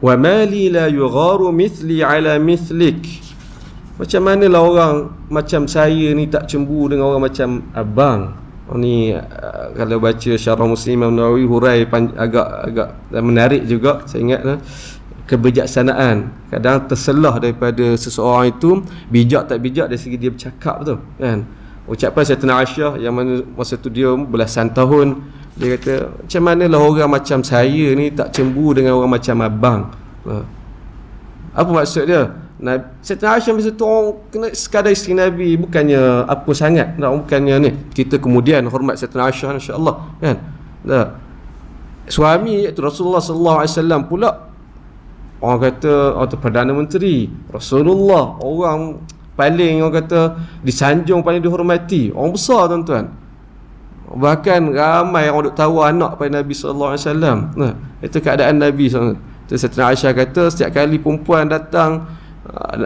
wa mali la yugharu mithli ala mithlik. Macam manalah orang macam saya ni tak cemburu dengan orang macam abang. Ni kalau baca Syarah Muslim Imam Nawawi hurai agak menarik juga. Saya ingat kebijaksanaan. Kadang terselah daripada seseorang itu bijak tak bijak dari segi dia bercakap tu kan. Ucapan Sayyidatina Aisyah yang mana masa tu dia belasan tahun, dia kata macam manalah orang macam saya ni tak cemburu dengan orang macam abang. Apa maksud dia? Sayyidatina Aisyah masa tu orang kena sekadar isteri Nabi, bukannya apa sangat, bukannya ni kita kemudian hormat Sayyidatina Aisyah insya-Allah kan. Suami iaitu Rasulullah sallallahu alaihi wasallam pula, orang kata Perdana Menteri Rasulullah, orang paling orang kata disanjung, paling dihormati, orang besar tuan-tuan. Bahkan ramai orang duk tahu anak pada Nabi sallallahu alaihi wasallam. Itu keadaan Nabi sallallahu alaihi wasallam. Sayyidatina Aisyah kata setiap kali perempuan datang,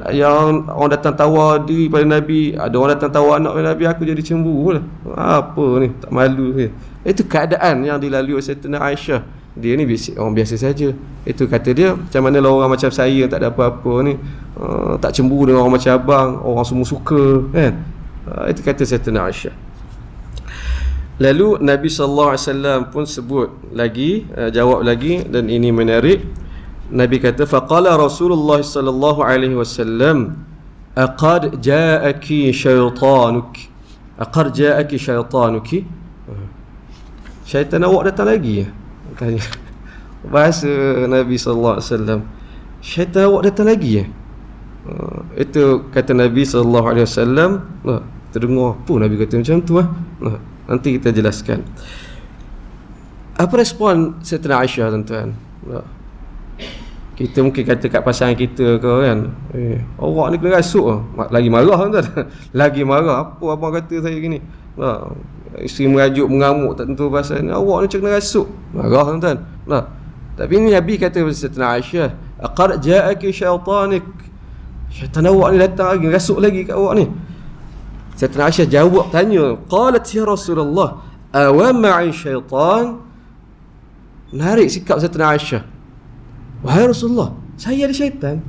yang orang datang tawar diri pada Nabi, ada orang datang tawar anak pada Nabi, aku jadi cemburu lah. Apa ni, tak malu ke? Itu keadaan yang dilalui oleh Sayyidatina Aisyah. Dia ni orang biasa saja. Itu kata dia, macam mana lah orang macam saya yang tak ada apa-apa ni, tak cemburu dengan orang macam abang, orang semua suka kan. Itu kata Sayyidatina Aisyah. Lalu Nabi sallallahu alaihi wasallam pun sebut lagi, jawab lagi, dan ini menarik. Nabi kata, faqala Rasulullah sallallahu alaihi wasallam, aqad ja'aki syaitanuk. Aqad ja'aki syaitanuki. Syaitan awak datang lagi ya? Tanya. Bahasa Nabi sallallahu alaihi wasallam, syaitan awak datang lagi ya? Itu kata Nabi sallallahu alaihi wasallam. Terdengar apa Nabi kata macam tu nanti kita jelaskan. Apa respon Sayyidatina Aisyah tuan-tuan? Kita mungkin kata kat pasangan kita ke kan, awak ni kena rasuk lagi marah tuan-tuan. Lagi marah, apa abang kata saya gini. Isteri merajuk mengamuk tak tentu pasal ni, awak ni macam kena rasuk, marah tuan-tuan. Tapi ni Nabi kata kepada Sayyidatina Aisyah, aqad ja'aki syaitanik. Syaitan awak ni datang lagi, rasuk lagi kat awak ni. Sayyidatina Aisyah jawab tanya, qalat ya Rasulullah, awa ma'i syaitan. Menarik sikap Sayyidatina Aisyah. Wahai Rasulullah, saya ada syaitan.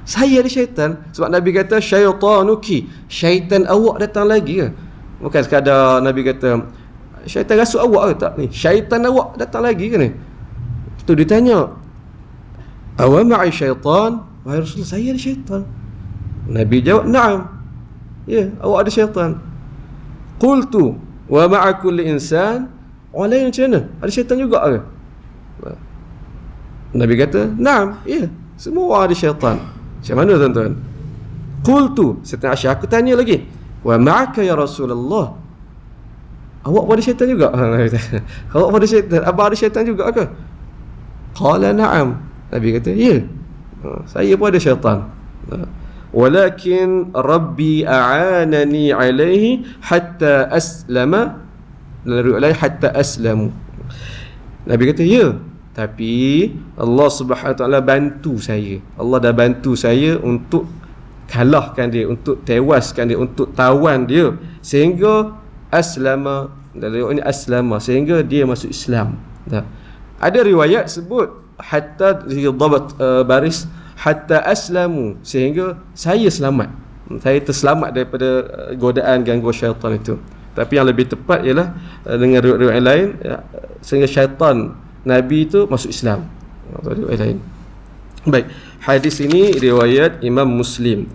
Saya ada syaitan. Sebab Nabi kata syaitanuki, syaitan awak datang lagi ke? Bukan sekadar Nabi kata syaitan rasuk awak ke tak ni, syaitan awak datang lagi ke ni. Itu ditanya, awa ma'i syaitan. Wahai Rasulullah, saya ada syaitan. Nabi jawab, na'am, ya, awak ada syaitan. Qultu wa ma'a kulli insan. Orang lain macam mana? Ada syaitan juga ke? Nabi kata, na'am, ya, semua orang ada syaitan. Macam mana tuan-tuan? Qultu, Sayyidatina Aisyah, aku tanya lagi, wa ma'aka ya Rasulullah, awak pun ada syaitan juga? Awak pun ada syaitan? Abang ada syaitan juga ke? Qala na'am. Nabi kata, ya, saya pun ada syaitan. Walakin Rabbi a'anani alaihi hatta aslama. Lalu hatta aslamu. Nabi kata, ya, tapi Allah Subhanahu Wa Taala bantu saya. Allah dah bantu saya untuk kalahkan dia, untuk tewaskan dia, untuk tawan dia, sehingga aslama. Lalu ini aslama, sehingga dia masuk Islam. Ada riwayat sebut hatta dhabat baris hatta aslamu, sehingga saya selamat, saya terselamat daripada godaan gangguan syaitan itu. Tapi yang lebih tepat ialah dengan riwayat lain, sehingga syaitan Nabi itu masuk Islam. Riwayat lain. Baik, hadis ini riwayat Imam Muslim.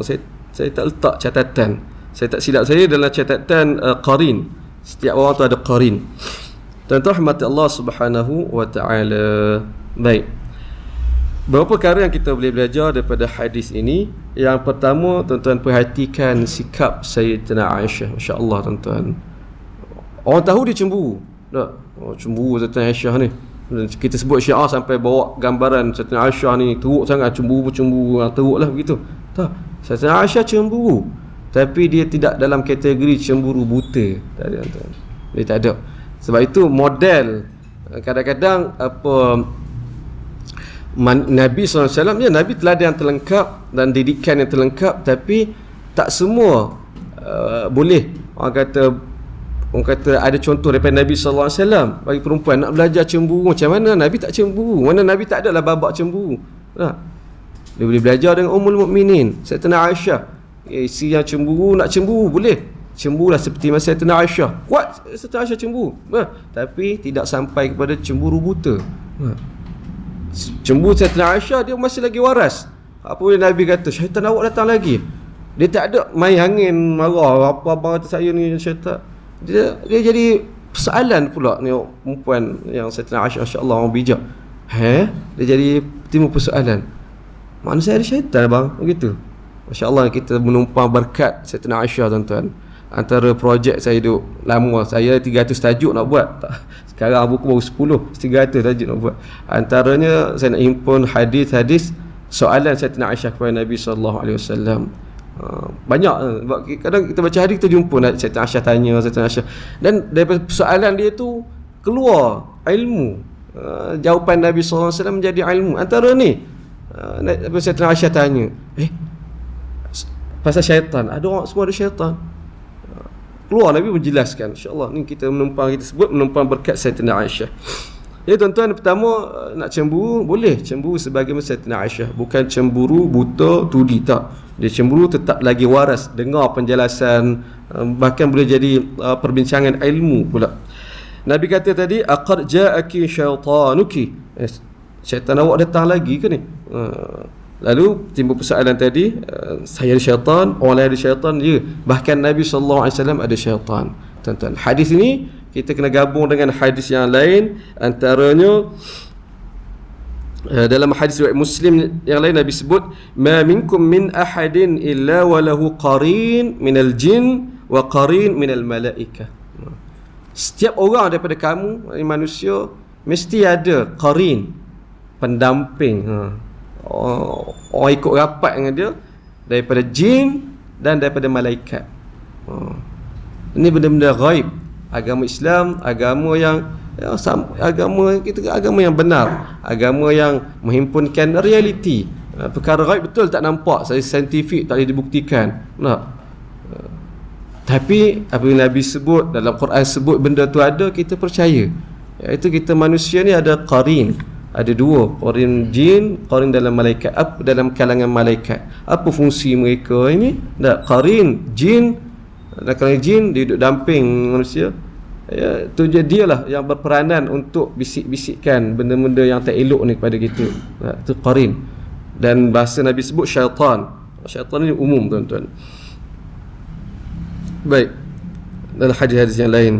Saya tak letak catatan, saya tak silap saya dalam catatan qarin. Setiap orang tu ada qarin. Tuan-tuan rahmat Allah Subhanahu wa taala. Baik, beberapa perkara yang kita boleh belajar daripada hadis ini. Yang pertama, tuan-tuan perhatikan sikap Sayyidatina Aisyah. Masya-Allah tuan-tuan. Orang tahu dia cemburu. Tak? Cemburu Sayyidatina Aisyah ni. Kita sebut Syiah sampai bawa gambaran Sayyidatina Aisyah ni teruk sangat, cemburu teruklah begitu. Tak. Sayyidatina Aisyah cemburu, tapi dia tidak dalam kategori cemburu buta. Tak ada tuan. Dia tak ada. Sebab itu model kadang-kadang Nabi SAW, ya, Nabi teladan yang terlengkap dan didikan yang terlengkap, tapi tak semua boleh orang kata orang kata ada contoh daripada Nabi sallallahu alaihi wasallam bagi perempuan nak belajar cemburu macam mana. Nabi tak cemburu, mana Nabi tak adalah babak cemburu. Dia boleh belajar dengan Ummul Mukminin Sayyidatina Aisyah. Si yang cemburu nak cemburu boleh, cemburulah seperti masa Sayyidatina Aisyah. Kuat Sayyidatina Aisyah cemburu, tapi tidak sampai kepada cemburu buta. Cemburu Sayyidatina Aisyah dia masih lagi waras. Apa boleh Nabi kata syaitan awak datang lagi, dia tak ada main angin marah apa abang kata saya ni syaitan. Dia jadi persoalan pula ni perempuan yang Sayyidatina Aisyah, masya-Allah orang bijak. Dia jadi timbul persoalan, mana saya ada syaitan bang begitu. Masya-Allah kita menumpang berkat Sayyidatina Aisyah tuan-tuan. Antara projek saya duk lama, saya 300 tajuk nak buat. Sekarang buku baru 10, 300 tajuk nak buat. Antaranya saya nak himpun hadis-hadis soalan Sayyidatina Aisyah kepada Nabi sallallahu alaihi wasallam. Banyak kadang kita baca hadis kita jumpa Sayyidatina Aisyah tanya, Sayyidatina Aisyah, dan daripada persoalan dia tu keluar ilmu. Jawapan Nabi sallallahu alaihi wasallam menjadi ilmu. Antara ni Sayyidatina Aisyah tanya, pasal syaitan, ada orang semua ada syaitan. Keluar Nabi menjelaskan. InsyaAllah ni kita menumpang, kita sebut menumpang berkat Sayyidatina Aisyah. Jadi tuan-tuan, pertama nak cemburu boleh, cemburu sebagaimana Sayyidatina Aisyah, bukan cemburu buta tudi, tak. Dia cemburu tetap lagi waras, dengar penjelasan, bahkan boleh jadi perbincangan ilmu pula. Nabi kata tadi, aqad ja'aki syaitanuki, syaitan awak datang lagi ke ni? Lalu timbul persoalan tadi, saya ada syaitan, orang lain ada syaitan. Ya, bahkan Nabi sallallahu alaihi wasallam ada syaitan. Tuan-tuan, hadis ini kita kena gabung dengan hadis yang lain. Antaranya dalam hadis riwayat Muslim yang lain Nabi sebut, ma minkum min ahadin illa wa lahu qarin minal jin wa qarin minal malaikah. Setiap orang daripada kamu manusia mesti ada qarin, pendamping, orang ikut rapat dengan dia daripada jin dan daripada malaikat. Ini benda-benda ghaib. Agama Islam, agama yang agama kita, agama yang benar, agama yang menghimpunkan realiti. Perkara ghaib betul tak nampak, saya saintifik tak boleh dibuktikan. Tapi apabila Nabi sebut, dalam Quran sebut benda tu ada, kita percaya. Iaitu kita manusia ni ada qarin. Ada dua, qarin jin, qarin dalam malaikat, dalam kalangan malaikat. Apa fungsi mereka ini? Qarin jin, dan kalangan jin dia duduk damping manusia. Tu dia lah yang berperanan untuk bisik-bisikkan benda-benda yang tak elok ni kepada kita. Itu qarin. Dan bahasa Nabi sebut syaitan. Syaitan ni umum tuan-tuan. Baik, dalam hadis-hadis yang lain.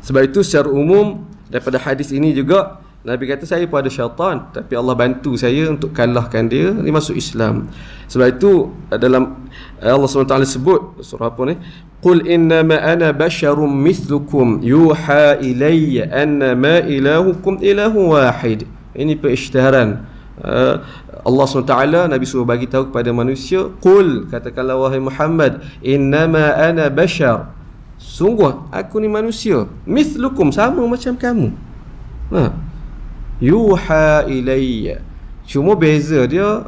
Sebab itu secara umum daripada hadis ini juga Nabi kata saya pun ada syaitan, tapi Allah bantu saya untuk kalahkan dia, dia masuk Islam. Sebab itu dalam Allah SWT sebut surah apa ni, qul innama ana basyarum mithlukum yuha ilayya annama ilahukum ilahu wahid. Ini perisytiharan Allah SWT. Nabi suruh bagi tahu kepada manusia, qul, katakanlah wahai Muhammad, innama ana basyar, sungguh aku ni manusia, mithlukum, sama macam kamu. Yuha ilayya, cuma beza dia,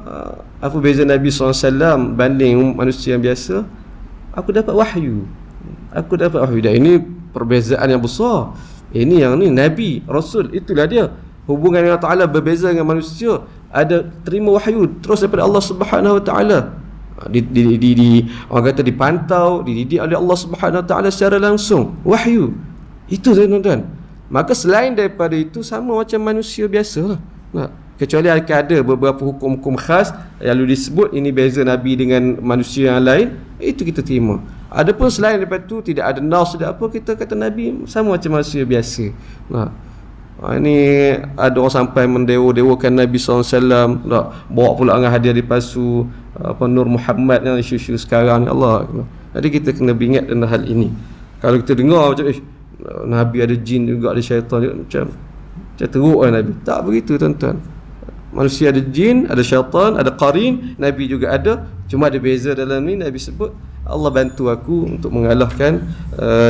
apa beza Nabi SAW banding manusia yang biasa? Aku dapat wahyu, dan ini perbezaan yang besar. Ini yang ni Nabi, Rasul, itulah dia hubungan dengan Allah Ta'ala berbeza dengan manusia. Ada terima wahyu terus daripada Allah Subhanahu Wa Ta'ala, orang kata dipantau, dididik oleh Allah Subhanahu Wa Ta'ala secara langsung, wahyu itu tuan-tuan. Maka selain daripada itu sama macam manusia biasa lah. Kecuali ada beberapa hukum-hukum khas yang lalu disebut, ini beza Nabi dengan manusia yang lain, itu kita terima. Adapun selain daripada itu tidak ada nas, tidak apa, kita kata Nabi sama macam manusia biasa. Ini ada orang sampai mendewa-dewakan Nabi SAW, bawa pula dengan hadiah di palsu, Nur Muhammad yang isu-isu sekarang, Allah. Jadi kita kena ingat dengan hal ini. Kalau kita dengar macam Nabi ada jin juga, ada syaitan juga, macam teruk lah Nabi. Tak begitu tuan-tuan. Manusia ada jin, ada syaitan, ada qarin, Nabi juga ada. Cuma ada beza dalam ni. Nabi sebut Allah bantu aku untuk mengalahkan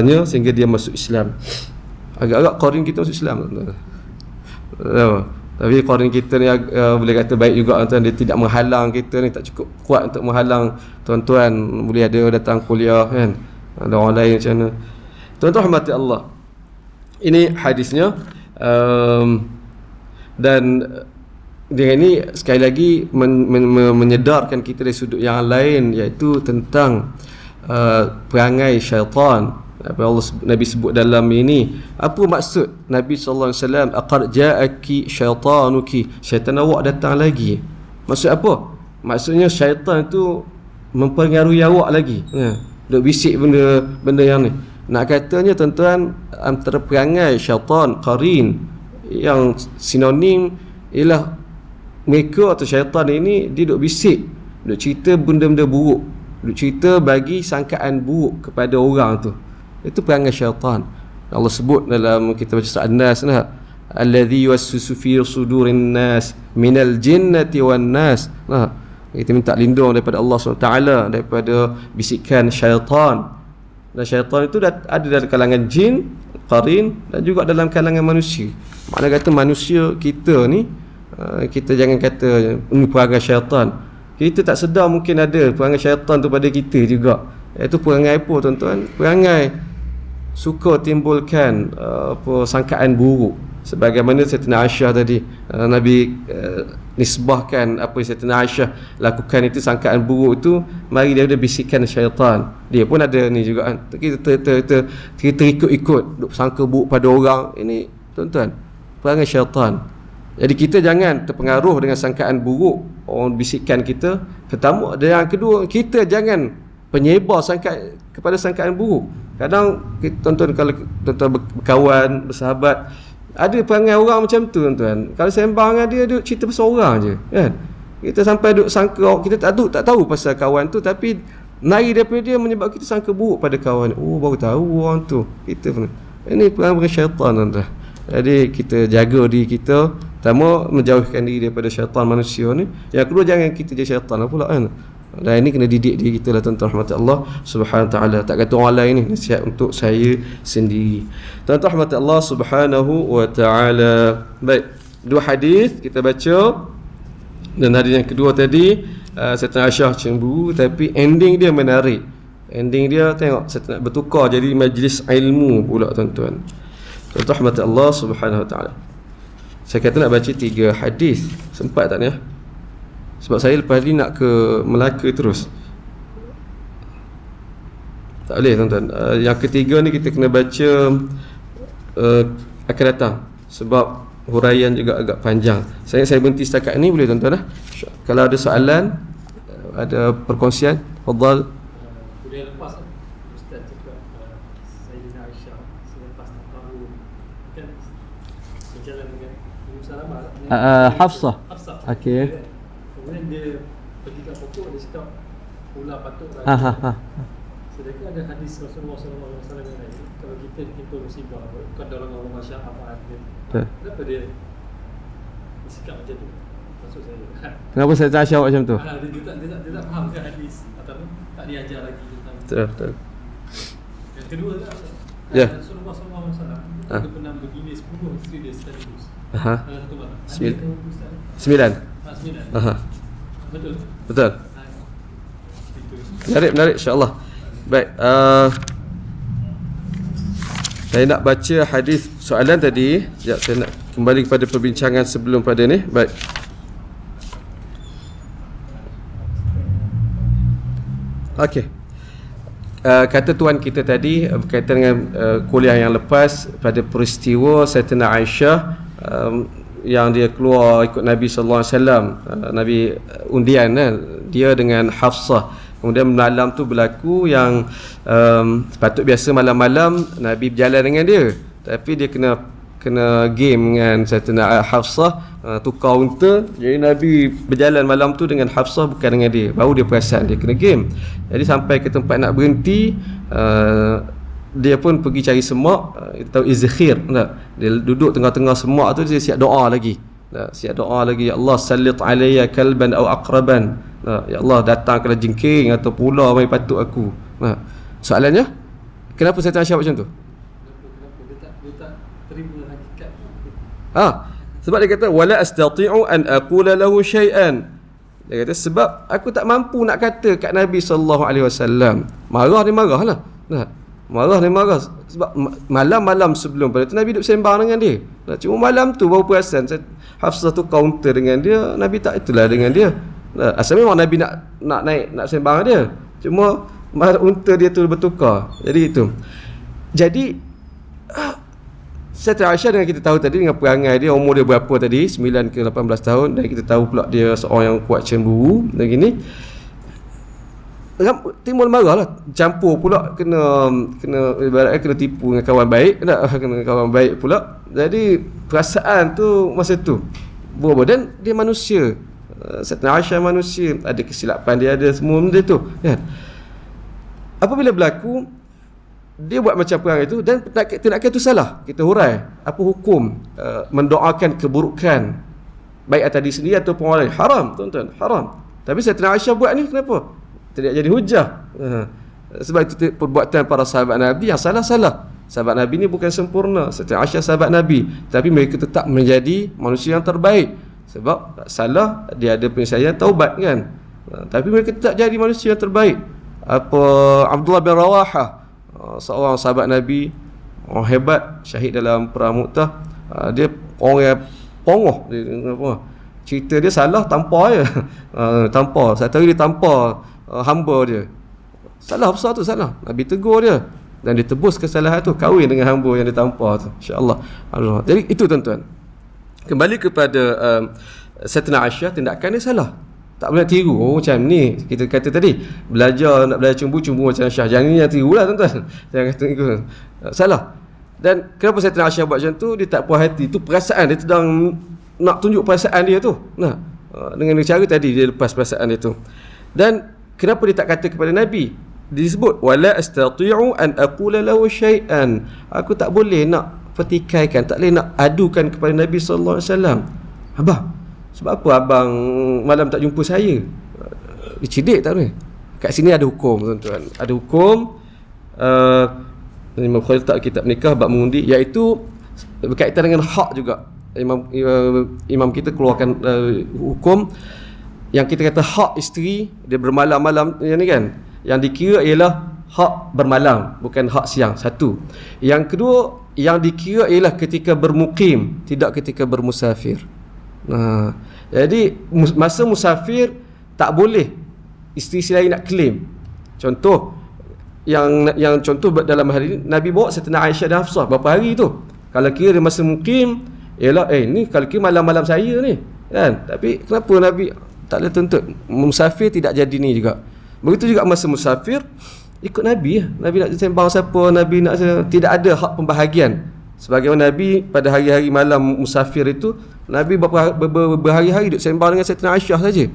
nya sehingga dia masuk Islam. Agak-agak qarin kita masuk Islam tuan-tuan. Tapi qarin kita ni boleh kata baik juga tuan. Dia tidak menghalang kita ni, tak cukup kuat untuk menghalang tuan-tuan boleh ada datang kuliah kan. Ada orang lain macam mana. Tuan-tuan rahmati Allah, ini hadisnya. Dan dengan ini sekali lagi menyedarkan kita dari sudut yang lain, iaitu tentang perangai syaitan. Nabi sebut dalam ini, apa maksud Nabi SAW, aqad ja'aki syaitanuki, syaitan awak datang lagi. Maksud apa? Maksudnya syaitan itu mempengaruhi awak lagi, duk bisik benda yang ni. Nak katanya tuan-tuan, antara perangai syaitan qarin yang sinonim ialah mereka atau syaitan ini, dia duk bisik, duk cerita benda-benda buruk, duk cerita bagi sangkaan buruk kepada orang tu. Itu perangai syaitan. Allah sebut dalam kita baca surah An-Nas, alladhi yuwaswisu fi sudurin nas minal jinnati wan nas. Kita minta lindung daripada Allah SWT daripada bisikan syaitan. Dan syaitan itu ada dalam kalangan jin, qarin, dan juga dalam kalangan manusia. Makna kata manusia kita ni, kita jangan kata ini perangai syaitan. Kita tak sedar mungkin ada perangai syaitan tu pada kita juga. Iaitu perangai apa tuan-tuan? Perangai suka timbulkan sangkaan buruk. Sebagaimana Sayyidina Aisyah tadi, Nabi nisbahkan apa yang Sayyidina Aisyah lakukan itu, sangkaan buruk itu, mari dia ada bisikan syaitan. Dia pun ada ni juga kan. Kita ikut-ikut duk sangka buruk pada orang. Ini tuan-tuan, perangai syaitan. Jadi kita jangan terpengaruh dengan sangkaan buruk orang bisikkan kita. Pertama, dan yang kedua, kita jangan penyebar kepada sangkaan buruk. Kadang tuan-tuan, kalau tuan-tuan berkawan, bersahabat, ada perangai orang macam tu tuan-tuan. Kalau sembang dengan dia, duk cerita pasal orang je kan. Kita sampai duk sangka, kita tak tahu pasal kawan tu, tapi nari daripada dia menyebabkan kita sangka buruk pada kawan. Oh, baru tahu orang tu. Kita pun ini perangai syaitan tuan-tuan. Jadi kita jaga diri kita. Pertama, menjauhkan diri daripada syaitan manusia ni. Yang kedua, jangan kita jadi syaitan pula kan. Dan ini kena didik diri kita lah tuan-tuan rahmat Allah Subhanahu wa ta'ala. Tak kata orang lain ni, nasihat untuk saya sendiri. Tuan-tuan rahmat Allah Subhanahu wa ta'ala. Baik, dua hadis kita baca. Dan hadis yang kedua tadi, Sayyidina Aisyah cemburu, tapi ending dia menarik. Ending dia tengok, Sayyidina bertukar jadi majlis ilmu pula tuan-tuan. Tuan-tuan rahmat Allah Subhanahu wa ta'ala. Saya kata nak baca 3 hadis, sempat tak ni ya? Sebab saya lepas ni nak ke Melaka terus. Tak boleh tuan-tuan. Yang ketiga ni kita kena baca akan datang. Sebab huraian juga agak panjang. Saya berhenti setakat ni, boleh tuan-tuan Kalau ada soalan, ada perkongsian, fadhal. Kuliah lepas Ustaz cakap Sayyidina Aisyah selepas tahu kan berjalan dengan Ummu Salamah. Hafsah. Okey. Kemudian dia pergi kat pokok, dia cakap ular patut lah. Sedangkan ada hadis Rasulullah SAW yang lain, kalau kita ditimpa musibah, bukan dalam orang masyarakat dia, kenapa dia bersikap macam tu? Maksud saya, kenapa saya tak syawak macam tu? Dia tak faham ke hadis ataupun tak diajar lagi tentang Betul. Yang kedua Ya. Rasulullah SAW dia pernah begini 10 isteri dia sekaligus. Dalam satu malam. 9. 9. Betul. Menarik insya-Allah. Baik, saya nak baca hadis soalan tadi. Sekejap, saya nak kembali kepada perbincangan sebelum pada ni. Baik. Okey. Kata tuan kita tadi berkaitan dengan kuliah yang lepas pada peristiwa Sayyidina Aisyah yang dia keluar ikut Nabi sallallahu alaihi wasallam, Nabi undian dia dengan Hafsah. Kemudian malam tu berlaku yang sepatut biasa malam-malam Nabi berjalan dengan dia, tapi dia kena game dengan Sayyidina Hafsah, tukar unta. Jadi Nabi berjalan malam tu dengan Hafsah, bukan dengan dia. Baru dia perasan dia kena game. Jadi sampai ke tempat nak berhenti, dia pun pergi cari semak. Kita tahu izkhir tak? Dia duduk tengah-tengah semak tu, dia siap doa lagi. Siap doa lagi, ya Allah sallit alayya kalban aw aqraban. Ya Allah datangkanlah jengking atau ular mai patuk aku. Soalannya, kenapa saya tak syawak macam tu? Dia tak terima hakikat. Sebab dia kata wala astati'u an aqula lahu syai'an. Dia kata sebab aku tak mampu nak kata kat Nabi sallallahu alaihi wasallam. Marah dia marahlah. Marah dia marah sebab malam-malam sebelum pada tu Nabi duduk sembang dengan dia. Cuma malam tu baru perasan Hafsah tu counter dengan dia, Nabi tak itulah dengan dia. Asal memang Nabi nak naik nak sembang dengan dia. Cuma unta dia tu bertukar. Jadi itu. Jadi Siti Aisyah dengan kita tahu tadi dengan perangai dia, umur dia berapa tadi, 9 ke 18 tahun, dan kita tahu pula dia seorang yang kuat cemburu dan gini. Timbul marah lah, campur pula kena ibaratnya kena tipu dengan kawan baik, kena kawan baik pula. Jadi perasaan tu masa tu berubah, dan dia manusia. Sayyidina Aisyah manusia, ada kesilapan dia, ada semua benda tu kan. Apabila berlaku dia buat macam perang itu, dan tindakan itu salah, kita hurai apa hukum mendoakan keburukan baik atas diri sendiri ataupun orang lain, haram tuan-tuan, haram. Tapi Sayyidina Aisyah buat ni kenapa? Tidak jadi hujah. Sebab itu perbuatan para sahabat Nabi yang salah-salah. Sahabat Nabi ni bukan sempurna. Sayyidina Aisyah sahabat Nabi, tapi mereka tetap menjadi manusia yang terbaik. Sebab salah, dia ada penyelesaian taubat kan. Tapi mereka tetap jadi manusia yang terbaik. Apa Abdullah bin Rawahah, seorang sahabat Nabi, orang hebat, syahid dalam perang Mu'tah. Dia orang yang pongoh, cerita dia salah tampar je. Tampar, saya tahu dia tampar hamba dia. Salah besar tu, salah. Nabi tegur dia dan dia tebus kesalahan tu, kahwin dengan hamba yang dia tampar tu, insya-Allah. Jadi itu tuan-tuan. Kembali kepada Sayyidina Aisyah, tindakan dia salah. Tak boleh tiru. Oh macam ni kita kata tadi, nak belajar cumbu macam Aisyah. Jangan tirulah tuan-tuan. Jangan kata ikut. Salah. Dan kenapa Sayyidina Aisyah buat macam tu? Dia tak puas hati. Itu perasaan dia sedang nak tunjuk perasaan dia tu. Dengan cara tadi dia lepas perasaan dia tu. Dan kenapa dia tak kata kepada Nabi? Disebut wala astati'u an aqula lahu syai'an. Aku tak boleh nak pertikaikan, tak boleh nak adukan kepada Nabi sallallahu alaihi wasallam. Abang, sebab apa abang malam tak jumpa saya? Dicidik tak boleh. Kat sini ada hukum tuan-tuan. Ada hukum Imam Khalil tak kitab nikah bab mengundi, iaitu berkaitan dengan hak juga. Imam kita keluarkan hukum yang kita kata hak isteri dia bermalam-malam yang ni kan. Yang dikira ialah hak bermalam, bukan hak siang. Satu. Yang kedua, yang dikira ialah ketika bermukim, tidak ketika bermusafir. Jadi masa musafir tak boleh isteri lain nak claim. Contoh yang contoh dalam hari ini Nabi bawa Sayyidina Aisyah dan Hafsah berapa hari tu. Kalau kira dia masa mukim ialah ni kalau kira malam-malam saya ni kan. Tapi kenapa Nabi tak boleh tuntut musafir tidak jadi ni juga. Begitu juga masa musafir ikut Nabi lah. Nabi nak sembang siapa, Nabi nak tidak ada hak pembahagian. Sebagaimana Nabi pada hari-hari malam musafir itu, Nabi berhari-hari duduk sembang dengan Sayyidina Aisyah saja.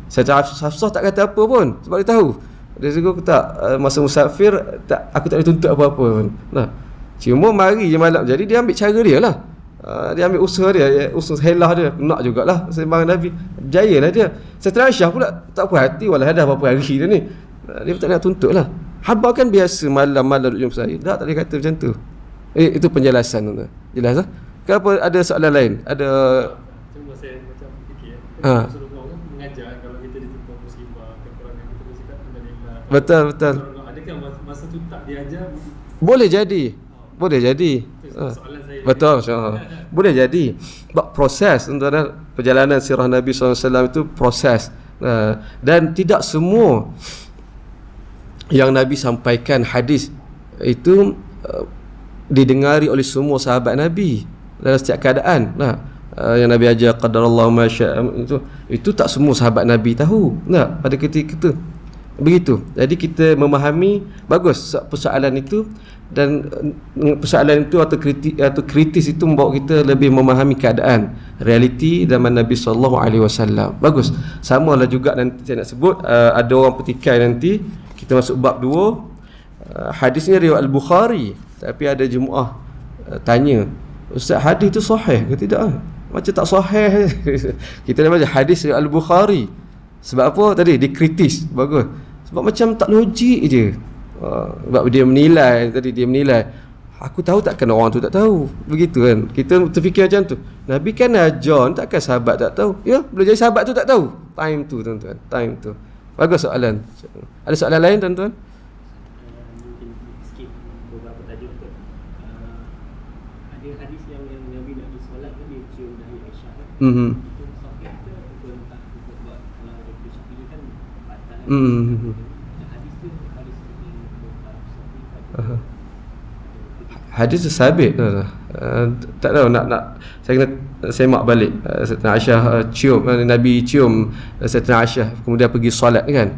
Sayyidina Hafsah tak kata apa pun sebab dia tahu. Dia suruh tak masa musafir tak, aku tak boleh tuntut apa-apa pun. Cuma mari je malam. Jadi dia ambil cara dia lah. Dia ambil usaha dia, usaha helah dia, nak jugalah sembang Nabi. Jayalah dia. Sayyidina Aisyah pula tak puas hati, walau dah berapa hari dia ni. Dia tak nak tuntut lah. Habang kan biasa malam-malam duduk jumpa saya. Tak boleh kata macam tu. Itu penjelasan tuan-tuan. Jelas lah. Kenapa ada soalan lain? Ada cuma saya macam fikir Rasulullah kan mengajar kalau kita ditimpa musibah kekurangan kita mesti cakap alhamdulillah. Betul. Adakah masa tu tak diajar? Boleh jadi. Boleh jadi. Soalan saya. Betul, insya-Allah. Boleh jadi. Sebab proses tuan-tuan, perjalanan sirah Nabi SAW itu proses. Dan tidak semua yang Nabi sampaikan hadis itu didengari oleh semua sahabat Nabi dalam setiap keadaan. Yang Nabi ajar qadarallahu ma syaa itu tak semua sahabat Nabi tahu. Pada ketika itu begitu. Jadi kita memahami bagus persoalan itu, dan persoalan itu atau kritis itu membawa kita lebih memahami keadaan realiti zaman Nabi sallallahu alaihi wasallam. Bagus. Samalah juga nanti saya nak sebut ada orang petikai nanti kita masuk bab 2. Hadisnya riwayat Al-Bukhari, tapi ada jemaah tanya, Ustaz hadis itu sahih ke tidak? Macam tak sahih. Kita dah baca hadis riwayat Al-Bukhari. Sebab apa tadi? Dikritis. Bagus. Sebab macam tak logik je. Sebab dia menilai tadi, dia menilai aku tahu takkan orang tu tak tahu. Begitu kan. Kita terfikir macam tu. Nabi kan ajar, takkan sahabat tak tahu. Ya, boleh jadi sahabat tu tak tahu. Time tu tuan-tuan, time tu. Bagus soalan. Ada soalan lain tuan-tuan? Mungkin sikit Mhm. Sahih ke betul tak betul buat kalau ada sahih kan batal. Mhm. Hadis tu hadis ini tak sahih. Aha. Hadis tu sabit tak tahu nak saya kena semak balik. Sayyidina Aisyah cium Nabi cium Sayyidina Aisyah kemudian pergi solat kan.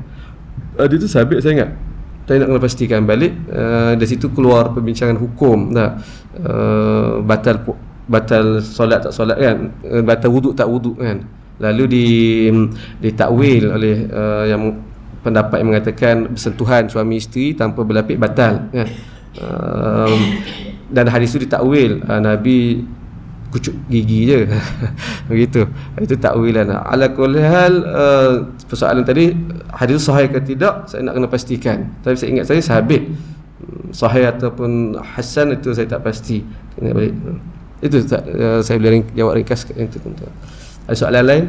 Dia tu sabit saya ingat. Saya nak kena pastikan balik. Dari situ keluar perbincangan hukum tak. Batal solat tak solat kan, batal wuduk tak wuduk kan. Lalu ditakwil oleh yang pendapat yang mengatakan bersentuhan suami isteri tanpa berlapik batal kan. Dan hadis itu ditakwil Nabi kucuk gigi je begitu. Itu takwilan. Ala kulli hal, persoalan tadi hadis sahih ke tidak saya nak kena pastikan, tapi saya ingat saya sabit. Sahih ataupun hasan itu saya tak pasti. Kena balik. Itu tak, saya boleh jawab ringkas itu tuan-tuan. Ada soalan lain?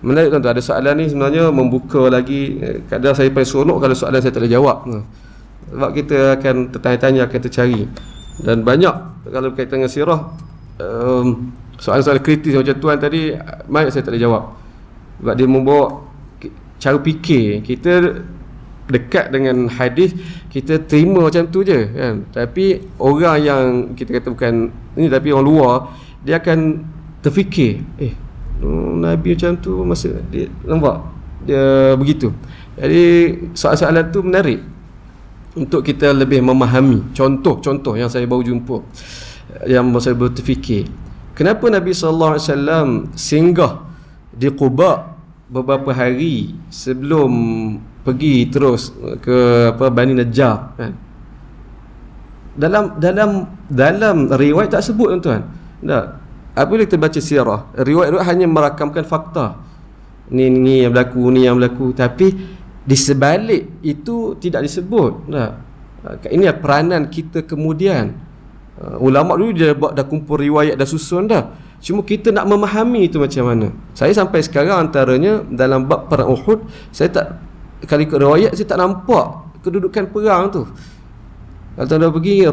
Menarik tuan-tuan, ada soalan ni sebenarnya membuka lagi. Kadang saya paling seronok kalau soalan saya tak boleh jawab. Sebab kita akan tertanya-tanya, akan tercari. Dan banyak kalau berkaitan dengan sirah, soalan-soalan kritis macam tuan tadi, banyak saya tak boleh jawab. Sebab dia membawa cara fikir. Kita dekat dengan hadis, kita terima macam tu je kan. Tapi orang yang kita kata bukan ni, tapi orang luar, dia akan terfikir, Nabi macam tu, masa dia nampak dia begitu. Jadi soalan-soalan tu menarik untuk kita lebih memahami. Contoh yang saya baru jumpa, yang saya baru terfikir, kenapa Nabi SAW singgah di Quba beberapa hari sebelum pergi terus ke Bani Najjar kan? Dalam riwayat tak sebut tuan-tuan. Tak. Apabila kita baca sirah, riwayat hanya merakamkan fakta. Ni yang berlaku, tapi di sebalik itu tidak disebut. Tak. Ini peranan kita kemudian. Ulama dulu dia dah kumpul riwayat, dah susun dah. Cuma kita nak memahami itu macam mana. Saya sampai sekarang antaranya dalam bab perang Uhud, saya tak, kalau ikut riwayat saya tak nampak kedudukan perang tu. Kalau tuan dah pergi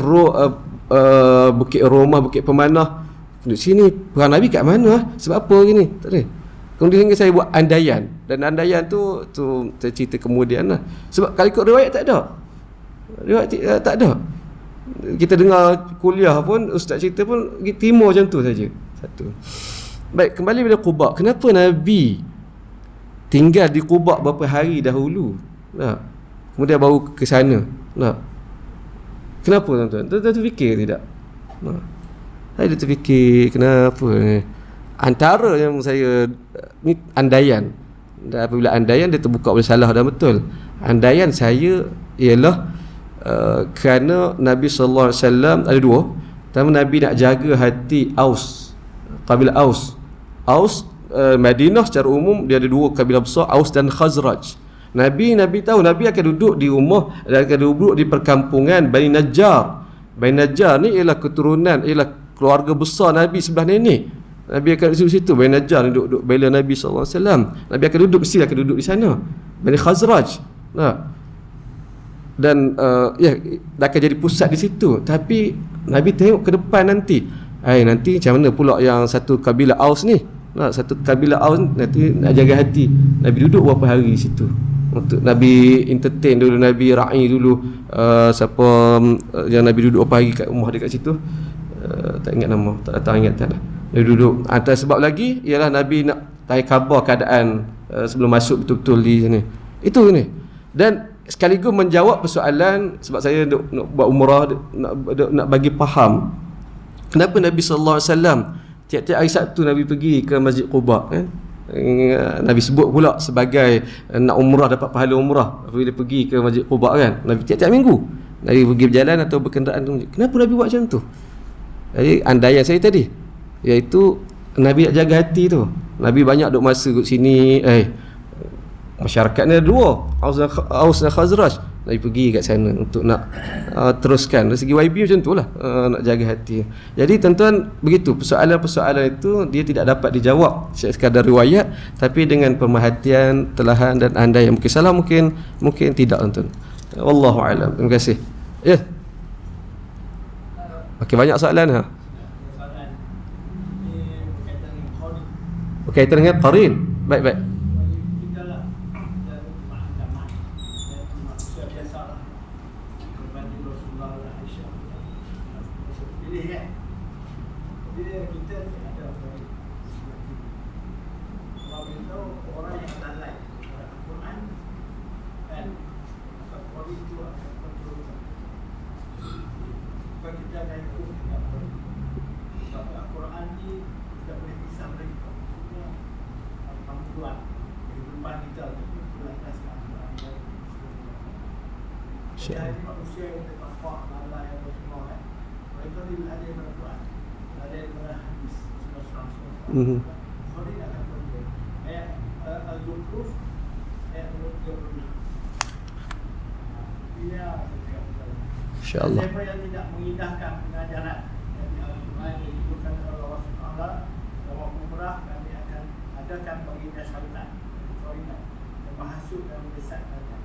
Bukit Romah, Bukit Pemanah, duduk sini, perang Nabi kat mana? Sebab apa gini? Tak ada. Kemudian saya buat andaian, dan andaian tu saya cerita kemudian lah. Sebab kalau ikut riwayat tak ada. Riwayat tak ada. Kita dengar kuliah pun ustaz cerita pun timur macam tu saja. Satu. Baik, kembali pada Quba. Kenapa Nabi tinggal di Quba beberapa hari dahulu? Nah, kemudian baru ke sana. Nah. Kenapa tuan-tuan? Tuan-tuan terfikir tidak? Nah. Saya dah terfikir kenapa ni. Antara yang saya ni andaian. Dan apabila andaian dia terbuka oleh salah dan betul. Andaian saya ialah kerana Nabi sallallahu alaihi wasallam ada dua. Pertama, Nabi nak jaga hati Aus, kabilah Aus. Madinah secara umum dia ada dua kabilah besar, Aus dan Khazraj. Nabi tahu Nabi akan duduk di rumah dan akan duduk di perkampungan Bani Najjar. Bani Najjar ni ialah keturunan, ialah keluarga besar Nabi sebelah nenek. Nabi akan duduk situ. Bani Najjar ni duduk bela Nabi SAW. Nabi akan duduk, mesti akan duduk di sana. Bani Khazraj. Dan dia akan jadi pusat di situ. Tapi Nabi tengok ke depan nanti. Nanti macam mana pula yang satu kabilah Aus ni? Satu kabilah Aus nanti nak jaga hati. Nabi duduk berapa hari di situ. Untuk Nabi entertain dulu, Nabi ra'i dulu siapa yang Nabi duduk berapa hari kat rumah dekat situ. Tak ingat nama, tak ingat tak. Nabi duduk. Antara sebab lagi ialah Nabi nak tanya khabar keadaan sebelum masuk betul-betul di sini. Itu ni. Dan sekaligus menjawab persoalan, sebab saya nak buat umrah, nak bagi faham kenapa Nabi sallallahu alaihi wasallam tiap-tiap hari Sabtu Nabi pergi ke Masjid Quba kan. Nabi sebut pula sebagai nak umrah, dapat pahala umrah apabila pergi ke Masjid Quba kan. Nabi tiap-tiap minggu Nabi pergi berjalan atau berkenderaan. Kenapa Nabi buat macam tu? Jadi andaian saya tadi, iaitu Nabi nak jaga hati tu. Nabi banyak duk masa kat sini, masyarakat ni ada dua, Aus dan Khazraj. Nabi pergi kat sana untuk nak teruskan. Dari segi YB macam tu lah, nak jaga hati. Jadi tuan-tuan, begitu persoalan-persoalan itu dia tidak dapat dijawab sekadar riwayat, tapi dengan pemerhatian, telahan dan andai. Mungkin salah, mungkin tidak tuan-tuan. Wallahu a'lam. Terima kasih. Ya. Okey, banyak soalan ha. Soalan ini berkaitan berkaitan dengan qarin. Baik. Kita lah dan zaman dan manusia biasa lah berbanding Rasulullah dan Aisyah. Pilih kan? Dia kita ada orang kalau itu orang yang lalai terhadap Al-Quran dan Al-Quran itu akan kontrol. Bukan kita akan ikut dengan Al-Quran. Sebab Al-Quran ni tidak boleh pisah dari maksudnya Al-Quran dari depan kita itu lantaskan Al-Quran dan jadi manusia yang bertakwa lalai atau semua kan mereka ni ada yang Al-Quran ada yang hadis Rasulullah. Sorry akan kontrol. Ayat Al-Zukhruf ayat 35. Dia InsyaAllah. Siapa yang tidak mengindahkan pengajaran yang Al-Quran yang diberikan oleh Allah SWT bahwa umrah kami akan adakan baginya syaitan yang menghasut dan menyesatkannya.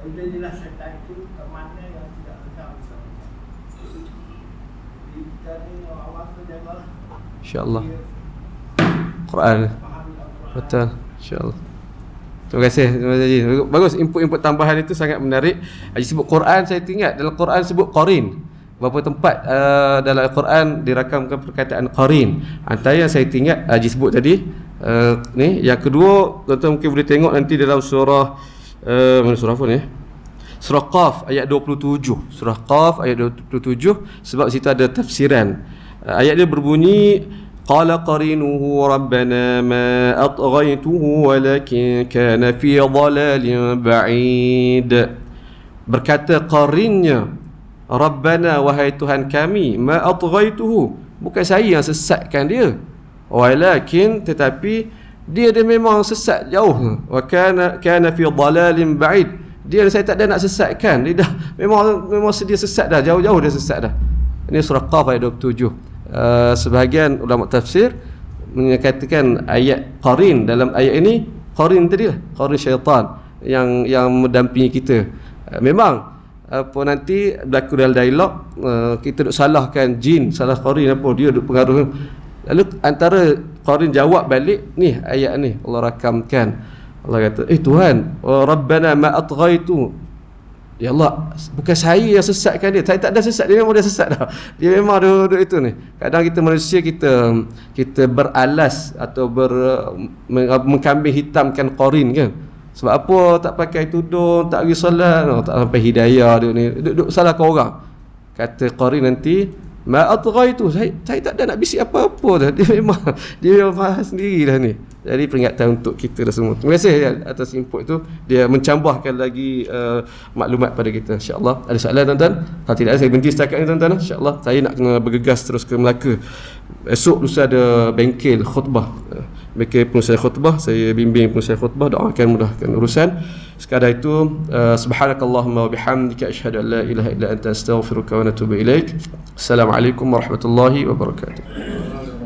Lalu jadilah syaitan itu temannya yang tidak lekang bersama. Jadi kita ni awal tu janganlah InsyaAllah. Quran. fahami Al-Quran. Betul. InsyaAllah. Terima kasih Haji. Bagus, input tambahan itu sangat menarik. Haji sebut Quran, saya ingat dalam Quran sebut qarin. Beberapa tempat dalam Al-Quran dirakamkan perkataan qarin. Antara yang saya ingat Haji sebut tadi ni, yang kedua tuan-tuan mungkin boleh tengok nanti dalam surah mana surah apa ni? Surah Qaf ayat 27. Surah Qaf ayat 27 sebab situ ada tafsiran. Ayat dia berbunyi qala qarinuhu rabbana ma atghaytuhu walakin kana fi dhalalin ba'id. Berkata qarinnya, rabbana wahai Tuhan kami, ma atghaytuhu, bukan saya yang sesatkan dia, walakin tetapi dia memang sesat jauh, wa kana fi dhalalin ba'id, dia saya tak ada nak sesatkan, dia dah memang sedia sesat dah, jauh-jauh dia sesat dah. Ini surah Qaf ayat 27. Sebahagian ulama tafsir menyatakan ayat qarin dalam ayat ini, qarin tadi lah, qarin syaitan yang mendampingi kita. Memang apa nanti berlaku dalam dialog, kita duk salahkan jin, salah qarin apa, dia duk pengaruh. Lalu antara qarin jawab balik ni ayat ni Allah rakamkan. Allah kata, Tuhan, rabbana ma atghaytu, ya Allah, bukan saya yang sesatkan dia, saya tak ada sesat, dia memang dia sesat dah, dia memang duduk itu ni. Kadang kita manusia kita beralas atau mengkambing hitamkan qarin kan. Sebab apa tak pakai tudung, tak pergi solat, tak sampai hidayah dia ni, duduk salahkan orang. Kata qarin nanti, ma atghaytu, saya tak ada nak bisik apa-apa dah, dia memang faham sendiri dah ni. Jadi peringatan untuk kita dah semua. Terima kasih atas input itu, dia mencambahkan lagi maklumat pada kita. InsyaAllah ada soalan tuan-tuan? Kalau tidak ada, saya berhenti setakat ni tuan-tuan. InsyaAllah saya nak kena bergegas terus ke Melaka. Esok lusa ada bengkel khutbah, bengkel pengurusan khutbah, saya bimbing pengurusan khutbah, doakan mudahkan urusan. Sekadar itu, subhanakallahumma wa bihamdika asyhadu an la ilaha illa anta astaghfiruka wa atubu ilaik. Assalamualaikum warahmatullahi wabarakatuh.